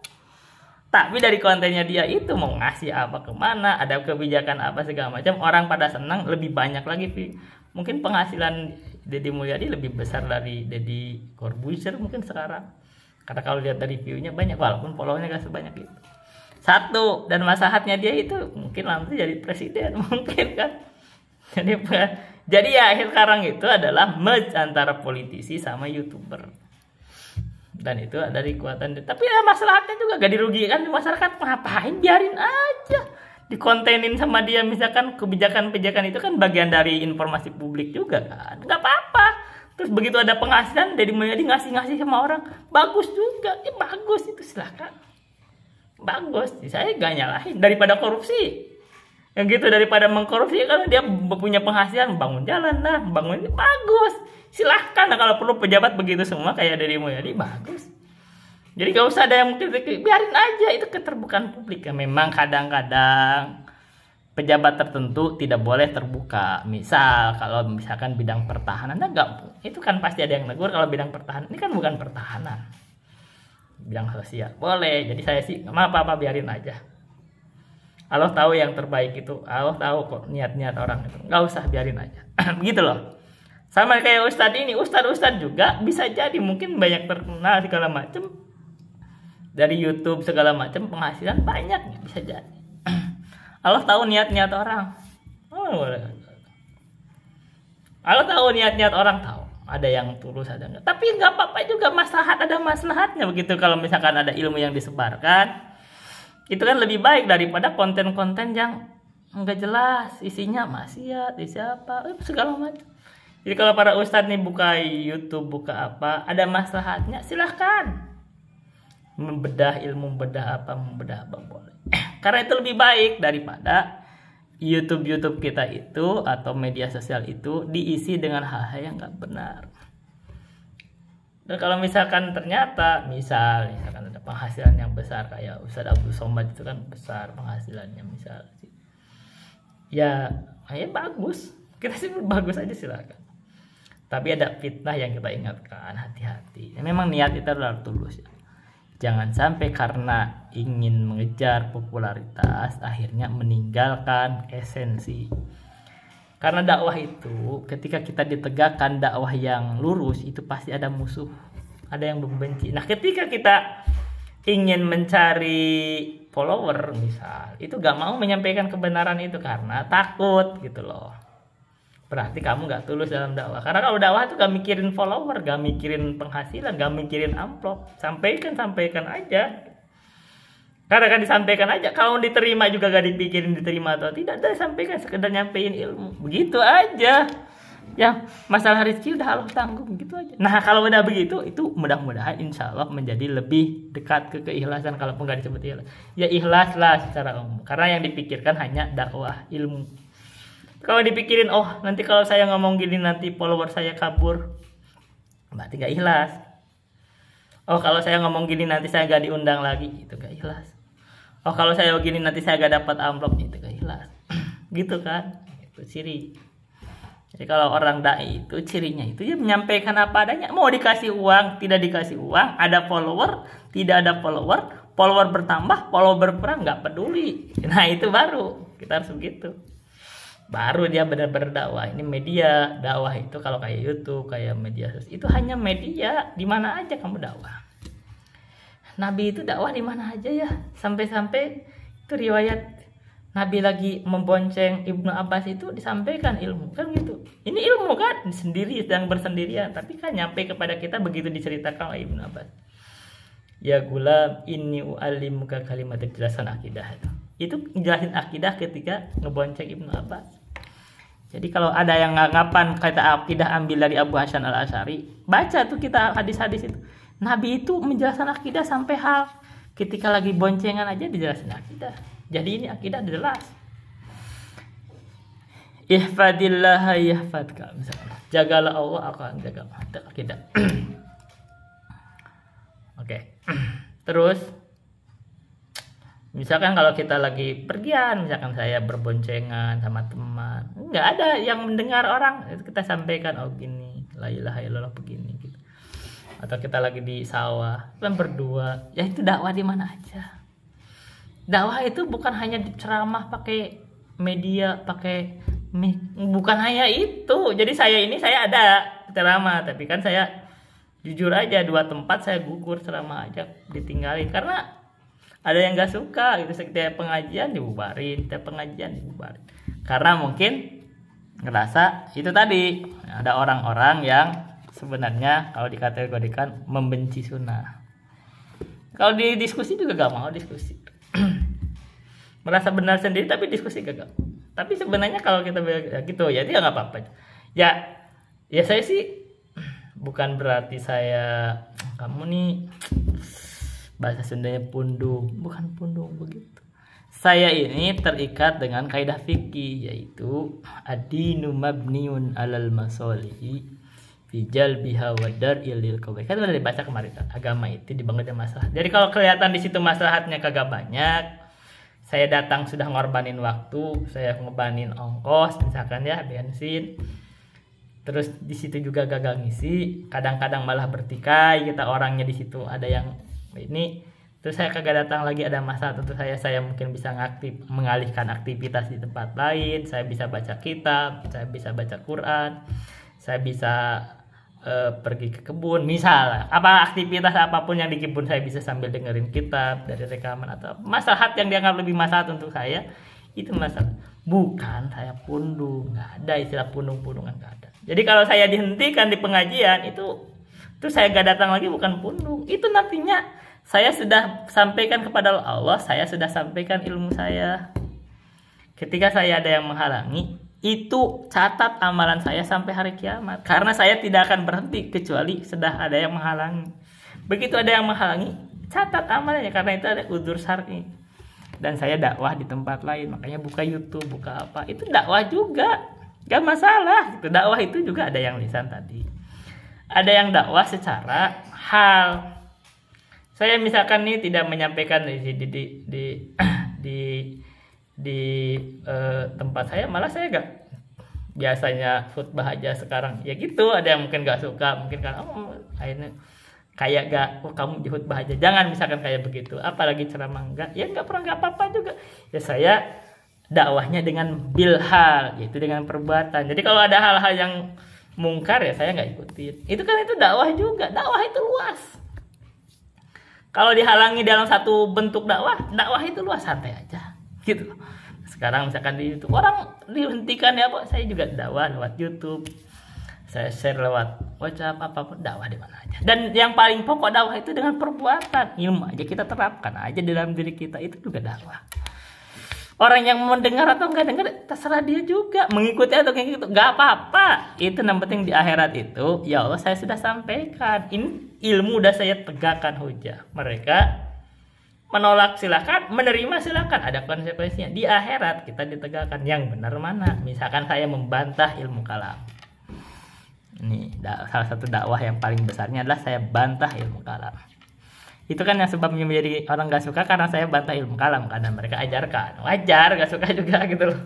Tapi dari kontennya dia itu mau ngasih apa kemana, ada kebijakan apa segala macam, orang pada senang, lebih banyak lagi. Mungkin penghasilan Deddy Mulyadi lebih besar dari Deddy Corbuzier mungkin sekarang. Karena kalau lihat dari view-nya banyak, walaupun follow-nya gak sebanyak itu. Satu, dan maslahatnya dia itu mungkin nanti jadi presiden mungkin kan. Jadi ya akhir sekarang itu adalah merge antara politisi sama YouTuber. Dan itu dari kekuatan dia. Tapi ya masalahnya juga gak dirugikan di masyarakat. Ngapain, biarin aja dikontenin sama dia. Misalkan kebijakan-kebijakan itu kan bagian dari informasi publik juga kan, gak apa-apa. Terus begitu ada penghasilan Deddy Mulyadi ngasih sama orang, bagus juga. Bagus itu, silakan, bagus. Saya gak nyalahin. Daripada korupsi yang gitu, daripada mengkorupsi, kalau dia punya penghasilan bangun jalan lah, bangun ini bagus, silahkan. Nah, kalau perlu pejabat begitu semua kayak Deddy Mulyadi, bagus. Jadi gak usah ada yang kritik, biarin aja, itu keterbukaan publik. Ya memang kadang-kadang pejabat tertentu tidak boleh terbuka. Misal kalau misalkan bidang pertahanan, enggak, itu kan pasti ada yang negur. Kalau bidang pertahanan ini kan bukan pertahanan, bidang sosial boleh. Jadi saya sih nggak apa-apa, biarin aja. Allah tahu yang terbaik itu, Allah tahu kok niat-niat orang itu, nggak usah, biarin aja. Gitu loh. Sama kayak Ustadz ini, Ustadz juga bisa jadi mungkin banyak terkenal segala macem, dari YouTube segala macam penghasilan banyak, bisa jadi. Allah tahu niat-niat orang. Allah tahu niat-niat orang, tahu. Ada yang tulus, ada enggak. Tapi nggak apa-apa juga, maslahat ada maslahatnya begitu. Kalau misalkan ada ilmu yang disebarkan, itu kan lebih baik daripada konten-konten yang nggak jelas, isinya maksiat, isi apa, segala macam. Jadi kalau para ustadz nih buka YouTube, buka apa, ada maslahatnya, silahkan. Membedah ilmu, membedah apa boleh. Karena itu lebih baik daripada YouTube kita itu atau media sosial itu diisi dengan hal-hal yang nggak benar. Dan kalau misalkan ternyata misalkan ada penghasilan yang besar kayak Ustadz Abdul Somad itu kan besar penghasilannya misal, ya bagus, kita sih bagus aja silakan. Tapi ada fitnah yang kita ingatkan, hati-hati. Memang niat itu adalah tulus ya. Jangan sampai karena ingin mengejar popularitas akhirnya meninggalkan esensi. Karena dakwah itu ketika kita ditegakkan dakwah yang lurus itu pasti ada musuh, ada yang membenci. Nah ketika kita ingin mencari follower misal, itu gak mau menyampaikan kebenaran itu karena takut gitu loh. Berarti kamu gak tulus dalam dakwah. Karena kalau dakwah itu gak mikirin follower, gak mikirin penghasilan, gak mikirin amplop. Sampaikan aja. Karena kan disampaikan aja. Kalau diterima juga gak dipikirin diterima atau tidak. Udah sampaikan, sekedar nyampein ilmu. Begitu aja. Ya masalah rezeki udah Allah tanggung, gitu aja. Nah kalau udah begitu, itu mudah-mudahan insya Allah menjadi lebih dekat ke keikhlasan. Kalaupun gak disebut ikhlas, ya ikhlas lah secara umum. Karena yang dipikirkan hanya dakwah ilmu. Kalau dipikirin, oh nanti kalau saya ngomong gini nanti follower saya kabur, berarti gak ikhlas. Oh kalau saya ngomong gini nanti saya gak diundang lagi, itu gak ikhlas. Oh kalau saya gini nanti saya gak dapat amplop, itu gak ikhlas. Gitu kan, itu ciri. Jadi kalau orang dai itu cirinya itu ya menyampaikan apa adanya. Mau dikasih uang, tidak dikasih uang, ada follower, tidak ada follower, follower bertambah, follower berkurang, gak peduli. Nah itu baru kita harus begitu. Baru dia benar-benar dakwah. Ini media dakwah itu kalau kayak YouTube, kayak media sosial itu hanya media, di mana aja kamu dakwah. Nabi itu dakwah di mana aja ya. Sampai-sampai itu riwayat Nabi lagi membonceng Ibnu Abbas itu disampaikan ilmu kan gitu. Ini ilmu kan sendiri sedang bersendirian, tapi kan nyampe kepada kita begitu diceritakan oleh Ibnu Abbas. Ya gulam inni u'allimuka kalimat jelasan akidah itu jelasin akidah ketika ngebonceng Ibnu Abbas. Jadi kalau ada yang nganggapan kata akidah ambil dari Abu Hasan Al-Asy'ari, baca tuh kita hadis-hadis itu. Nabi itu menjelaskan akidah sampai hal ketika lagi boncengan aja dijelasin akidah. Jadi ini akidah jelas. Ihfadillah yahfadka, misalnya. Jagalah Allah akan jaga akidah. Oke. Terus misalkan kalau kita lagi pergian, misalkan saya berboncengan sama teman, nggak ada yang mendengar orang, kita sampaikan oh gini, la ilaha illallah begini gitu. Atau kita lagi di sawah, kan berdua, ya itu dakwah di mana aja. Dakwah itu bukan hanya ceramah pakai media, pakai mic, bukan hanya itu. Jadi saya ada ceramah, tapi kan saya jujur aja 2 tempat saya gugur ceramah aja ditinggalin karena ada yang nggak suka gitu. Setiap pengajian dibubarin, karena mungkin ngerasa itu tadi ada orang-orang yang sebenarnya kalau dikategorikan membenci sunnah. Kalau di diskusi juga gak mau diskusi. Merasa benar sendiri tapi diskusi gagal. Tapi sebenarnya kalau kita gitu ya dia nggak apa-apa. Ya saya sih bukan berarti saya kamu nih bahasa Sundanya pundung, bukan pundung begitu. Saya ini terikat dengan kaidah fikih yaitu ad-dinu mabniun 'alal masalihi fi jalbiha wa dar'il lil qabaih. Kan udah dibaca kemarin kan, agama itu dibangun dari masalah. Jadi kalau kelihatan di situ maslahatnya kagak banyak, saya datang sudah ngorbanin waktu, saya ngorbanin ongkos misalkan ya, bensin. Terus di situ juga gagal ngisi, kadang-kadang malah bertikai kita orangnya di situ ada yang ini, terus saya kagak datang lagi ada masalah, tentu saya mungkin bisa mengalihkan aktivitas di tempat lain, saya bisa baca kitab, saya bisa baca Quran, saya bisa pergi ke kebun, misal apa aktivitas apapun yang di kebun saya bisa sambil dengerin kitab dari rekaman atau maslahat yang dianggap lebih maslahat untuk saya, itu masalah. Bukan saya pundung, nggak ada istilah pundung-pundungan, nggak ada. Jadi kalau saya dihentikan di pengajian itu saya nggak datang lagi, bukan pundung. Itu nantinya saya sudah sampaikan kepada Allah, saya sudah sampaikan ilmu saya. Ketika saya ada yang menghalangi, itu catat amalan saya sampai hari kiamat. Karena saya tidak akan berhenti kecuali sudah ada yang menghalangi. Begitu ada yang menghalangi, catat amalannya, karena itu ada udzur syar'i. Dan saya dakwah di tempat lain, makanya buka YouTube, buka apa, itu dakwah juga, gak masalah. Itu dakwah itu juga ada yang lisan tadi, ada yang dakwah secara hal. Saya misalkan nih tidak menyampaikan di tempat saya, malah saya gak biasanya khutbah aja sekarang ya gitu. Ada yang mungkin gak suka, mungkin kan akhirnya kayak gak, kamu di khutbah aja, jangan misalkan kayak begitu, apalagi ceramah enggak, ya nggak pernah, nggak apa-apa juga. Ya saya dakwahnya dengan bilhal, yaitu dengan perbuatan. Jadi kalau ada hal-hal yang mungkar ya saya nggak ikutin. Itu kan itu dakwah juga, dakwah itu luas. Kalau dihalangi dalam satu bentuk dakwah itu luas, santai aja gitu. Sekarang misalkan di YouTube orang dihentikan ya Pak, saya juga dakwah lewat YouTube, saya share lewat WhatsApp, apapun dakwah di mana aja. Dan yang paling pokok dakwah itu dengan perbuatan, ilmu aja kita terapkan aja di dalam diri kita, itu juga dakwah. Orang yang mendengar atau enggak dengar terserah dia juga, mengikuti atau kayak gitu enggak apa-apa. Itu yang penting di akhirat itu, ya Allah saya sudah sampaikan, ini ilmu udah saya tegakkan hujah. Mereka menolak silakan, menerima silakan, ada konsekuensinya. Di akhirat kita ditegakkan yang benar mana. Misalkan saya membantah ilmu kalam, ini salah satu dakwah yang paling besarnya adalah saya bantah ilmu kalam. Itu kan yang sebabnya menjadi orang gak suka, karena saya bantah ilmu kalam, karena mereka ajarkan. Wajar gak suka juga gitu loh,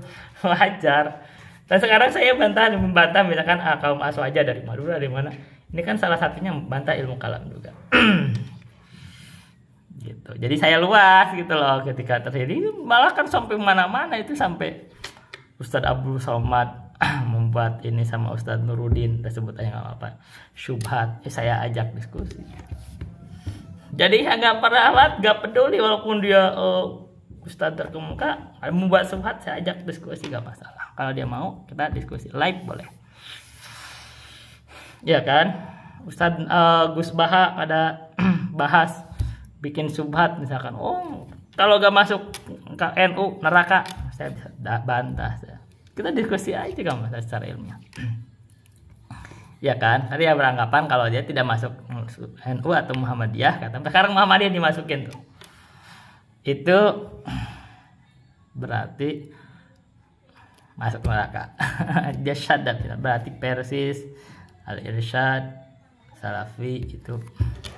wajar. Dan sekarang saya membantah misalkan kaum Aswaja dari Madura, dari mana, ini kan salah satunya membantah ilmu kalam juga. Gitu. Jadi saya luas gitu loh ketika terjadi, malah kan sampai mana-mana, itu sampai Ustadz Abdul Somad membuat ini sama Ustadz Nuruddin, tersebut aja apa syubhat, saya ajak diskusi. Jadi nggak perawat, nggak peduli walaupun dia Ustadz terkemuka membuat syubhat, saya ajak diskusi, nggak masalah. Kalau dia mau kita diskusi live boleh, ya kan. Ustadz Gus Baha ada bahas bikin syubhat misalkan, kalau nggak masuk ke NU neraka, saya bisa bantah. Kita diskusi aja kan masalah secara ilmiah. Ya kan? Tadi ya beranggapan kalau dia tidak masuk NU atau Muhammadiyah, kata sekarang Muhammadiyah dimasukin tuh. Itu berarti masuk neraka. Dia syadat, berarti Persis, Al-Irsyad, Salafi itu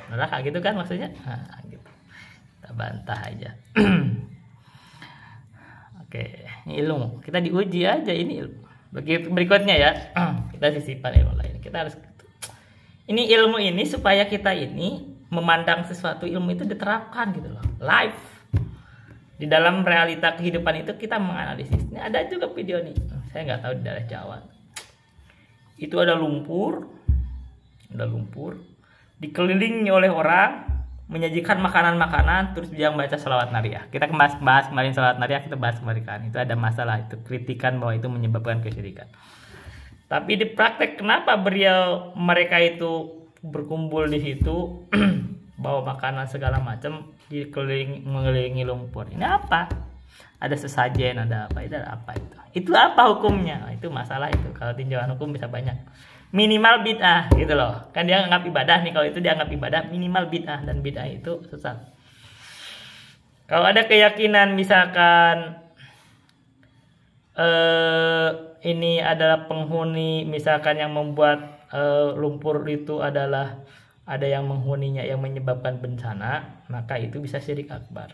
neraka gitu kan maksudnya. Nah, gitu. Kita bantah aja. Oke, ini ilmu. Kita diuji aja ini ilmu. Begitu berikutnya ya, kita sisipkan ilmu lain. Kita harus ini ilmu ini supaya kita ini memandang sesuatu, ilmu itu diterapkan gitu loh. Live. Di dalam realita kehidupan itu kita menganalisis. Ini ada juga video nih. Saya nggak tahu di daerah Jawa. Itu ada lumpur. Dikelilingi oleh orang, menyajikan makanan-makanan, terus dia baca sholawat nariyah. Kita bahas kemarin sholawat nariyah, kita bahas kemarin kan. Itu ada masalah, itu kritikan bahwa itu menyebabkan kesyirikan. Tapi di praktek kenapa mereka itu berkumpul di situ, bawa makanan segala macam, mengelilingi lumpur. Ini apa? Ada sesajen, ada apa? Itu apa itu? Itu apa hukumnya? Nah, itu masalah itu. Kalau tinjauan hukum bisa banyak. Minimal bid'ah gitu loh. Kan dia anggap ibadah nih, kalau itu dia anggap ibadah, minimal bid'ah, dan bid'ah itu sesat. Kalau ada keyakinan misalkan ini adalah penghuni, misalkan yang membuat lumpur itu adalah ada yang menghuninya yang menyebabkan bencana, maka itu bisa syirik akbar.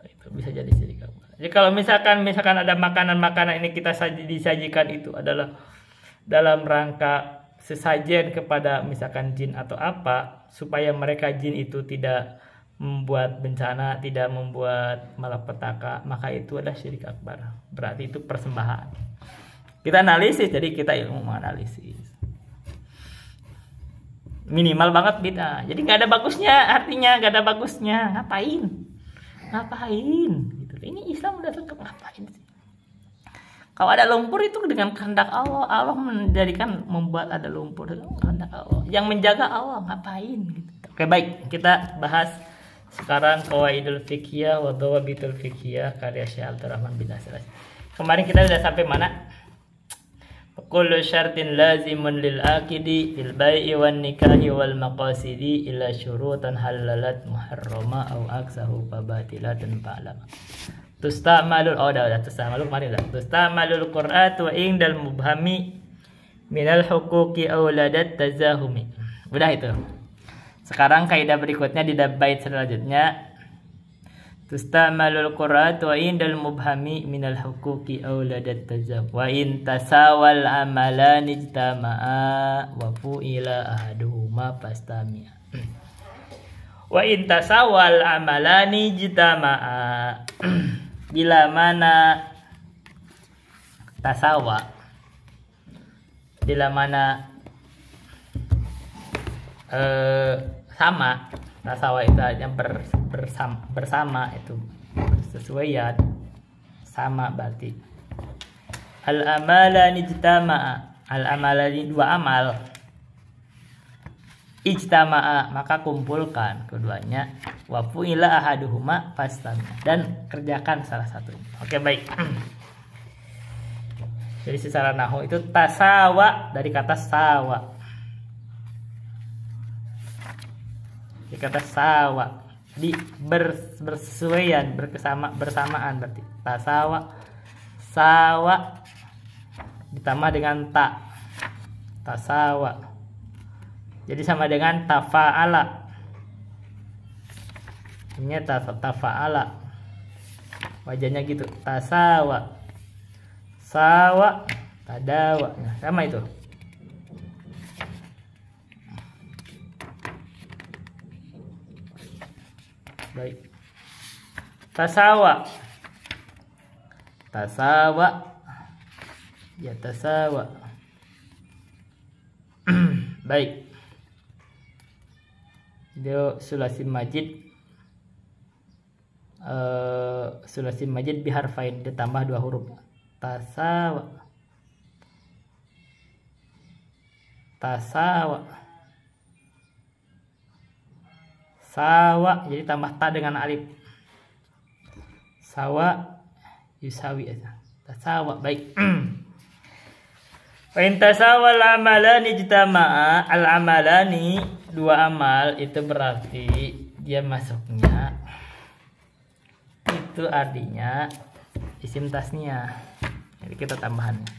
Itu bisa jadi syirik akbar. Jadi kalau misalkan ada makanan-makanan ini kita disajikan itu adalah dalam rangka sesajen kepada misalkan jin atau apa, supaya mereka jin itu tidak membuat bencana, tidak membuat malapetaka, maka itu adalah syirik akbar. Berarti itu persembahan. Kita analisis, jadi kita ilmu menganalisis. minimal banget bid'ah. Jadi nggak ada bagusnya, artinya nggak ada bagusnya. Ngapain gitu. Ini Islam udah lengkap, ngapain sih? Kalau ada lumpur itu dengan kehendak Allah. Allah membuat ada lumpur itu kehendak Allah. Yang menjaga Allah, ngapain gitu. Oke, baik, kita bahas sekarang qawaidul fiqhiyah wa dhawabitul fiqhiyah karya Syekh Abdul Rahman bin Nasir. Kemarin kita sudah sampai mana? Kullu syartin lazimun lil aqidi fil bai'i wan nikahi wal maqasidi illa syurutan halalat muharrama au aksahu fabatilatun fa'lam. Tustamalul tustamalul kemarin udah. Tustamalul qur'atu wa indal mubhami minal huquqi auladat tazahumi. Udah itu. Sekarang kaidah berikutnya di bait selanjutnya. Tustamalul qur'atu wa indal mubhami minal huquqi auladat tazahum. Wa in tasawal amalan ijtama'a wa fu'ila ahaduhuma fastami'a. Wa in tasawal amalani ijtama'a. Bila mana tasawa, bila mana sama, tasawa itu yang bersama itu bersesuaian, sama berarti al amalani ijtama'a, al amalani dua amal ijtama'a maka kumpulkan keduanya, wa fu'ila ahaduhuma fastami'a dan kerjakan salah satunya. Oke, baik. Jadi secara nahwu itu tasawa dari kata sawa. Di kata sawa di bersesuaian, bersamaan berarti tasawa, sawa ditambah dengan ta, tasawa. Jadi sama dengan tafa'ala. Ini tafa'ala. Wajahnya gitu. Tasawa. Sawa. Tadawa. Nah, sama itu. Baik. Tasawa. Tasawa. Ya tasawa. Baik. Dia sulasi majid biharfain ditambah dua huruf. Tasawa. Sawa jadi tambah ta dengan alif. Sawa yusawi aja. Tasawa, baik. Wa in tasawal amalani ijtama'a, al amalani dua amal itu berarti dia masuknya itu artinya isim tasniyah. Jadi kita tambahannya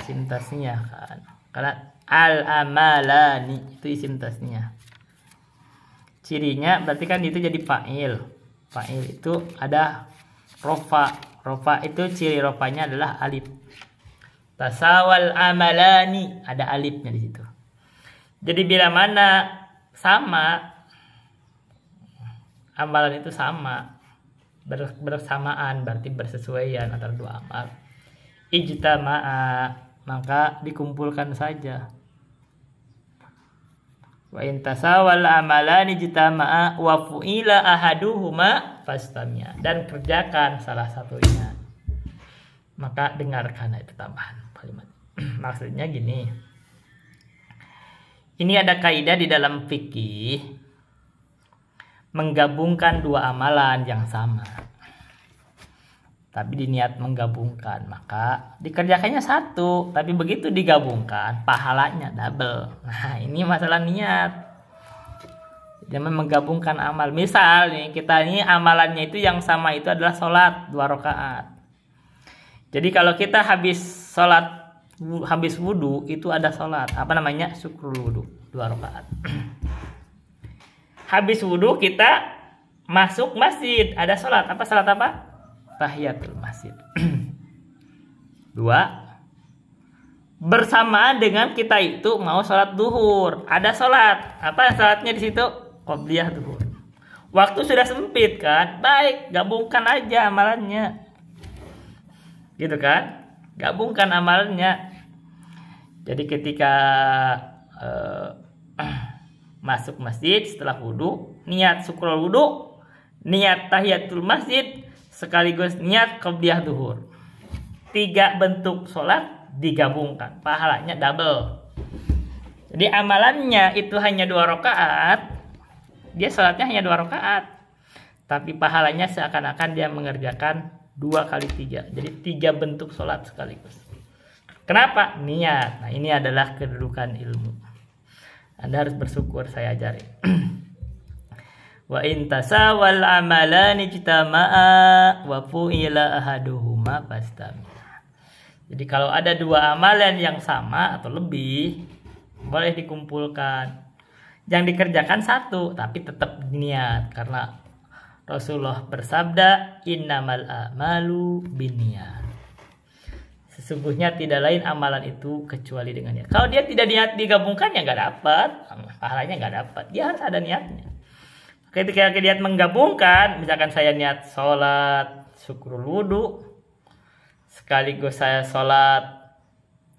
isim tasniyah kan. Karena al amalani itu isim tasniyah. Cirinya berarti kan itu jadi fa'il. Fa'il itu ada rofa. Rofa itu ciri rofanya adalah alif. Tasawal amalani ada alifnya di situ. Jadi bila mana sama, amalan itu sama, bersamaan berarti bersesuaian antara dua amal. Ijtama'a maka dikumpulkan saja. Wa in tasawal amalani ijtama'a wa fu'ila ahaduhuma fastami'a dan kerjakan salah satunya. Maka dengarkan itu tambahan kalimat. Maksudnya gini. Ini ada kaidah di dalam fikih menggabungkan dua amalan yang sama. Tapi diniat menggabungkan, maka dikerjakannya satu, tapi begitu digabungkan pahalanya double. Nah, ini masalah niat. Jangan menggabungkan amal. Misal nih, kita ini amalannya itu yang sama itu adalah sholat 2 rakaat. Jadi kalau kita habis wudhu itu ada sholat, apa namanya, syukrul wudhu 2 rakaat. Habis wudhu kita masuk masjid, ada sholat, apa sholat apa? Tahiyatul masjid. 2. Bersamaan dengan kita itu mau sholat duhur, ada sholat, apa sholatnya di situ? Qobliyah duhur. Waktu sudah sempit kan, baik gabungkan aja amalannya. Gitu kan, gabungkan amalnya. Jadi ketika masuk masjid setelah wudhu, niat syukrul wudhu, niat tahiyatul masjid, sekaligus niat qobliyah duhur. 3 bentuk sholat digabungkan, pahalanya double. Jadi amalannya itu hanya 2 rakaat, dia sholatnya hanya 2 rakaat, tapi pahalanya seakan-akan dia mengerjakan 2 kali 3. Jadi 3 bentuk sholat sekaligus. Kenapa? Niat. Nah, ini adalah kedudukan ilmu. Anda harus bersyukur saya ajari. Wa in tasawal amalani ijtama'a wa fu'ila ahaduhuma fastami. Jadi kalau ada 2 amalan yang sama atau lebih, boleh dikumpulkan. Yang dikerjakan 1, tapi tetap niat, karena Rasulullah bersabda, innamal a'malu binniyat. Sesungguhnya tidak lain amalan itu kecuali dengan niat. Kalau dia tidak niat digabungkan, ya nggak dapat, pahalanya nggak dapat. Dia harus ada niatnya. Ketika niat menggabungkan, misalkan saya niat sholat syukrul wudhu, sekaligus saya sholat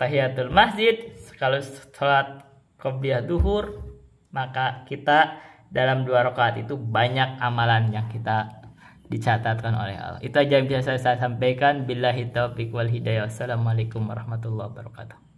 tahiyatul masjid, sekaligus sholat qobliyah duhur, maka kita dalam 2 rakaat itu banyak amalan yang kita dicatatkan oleh Allah. Itu aja yang bisa saya sampaikan. Billahi taufiq wal hidayah. Wassalamualaikum warahmatullahi wabarakatuh.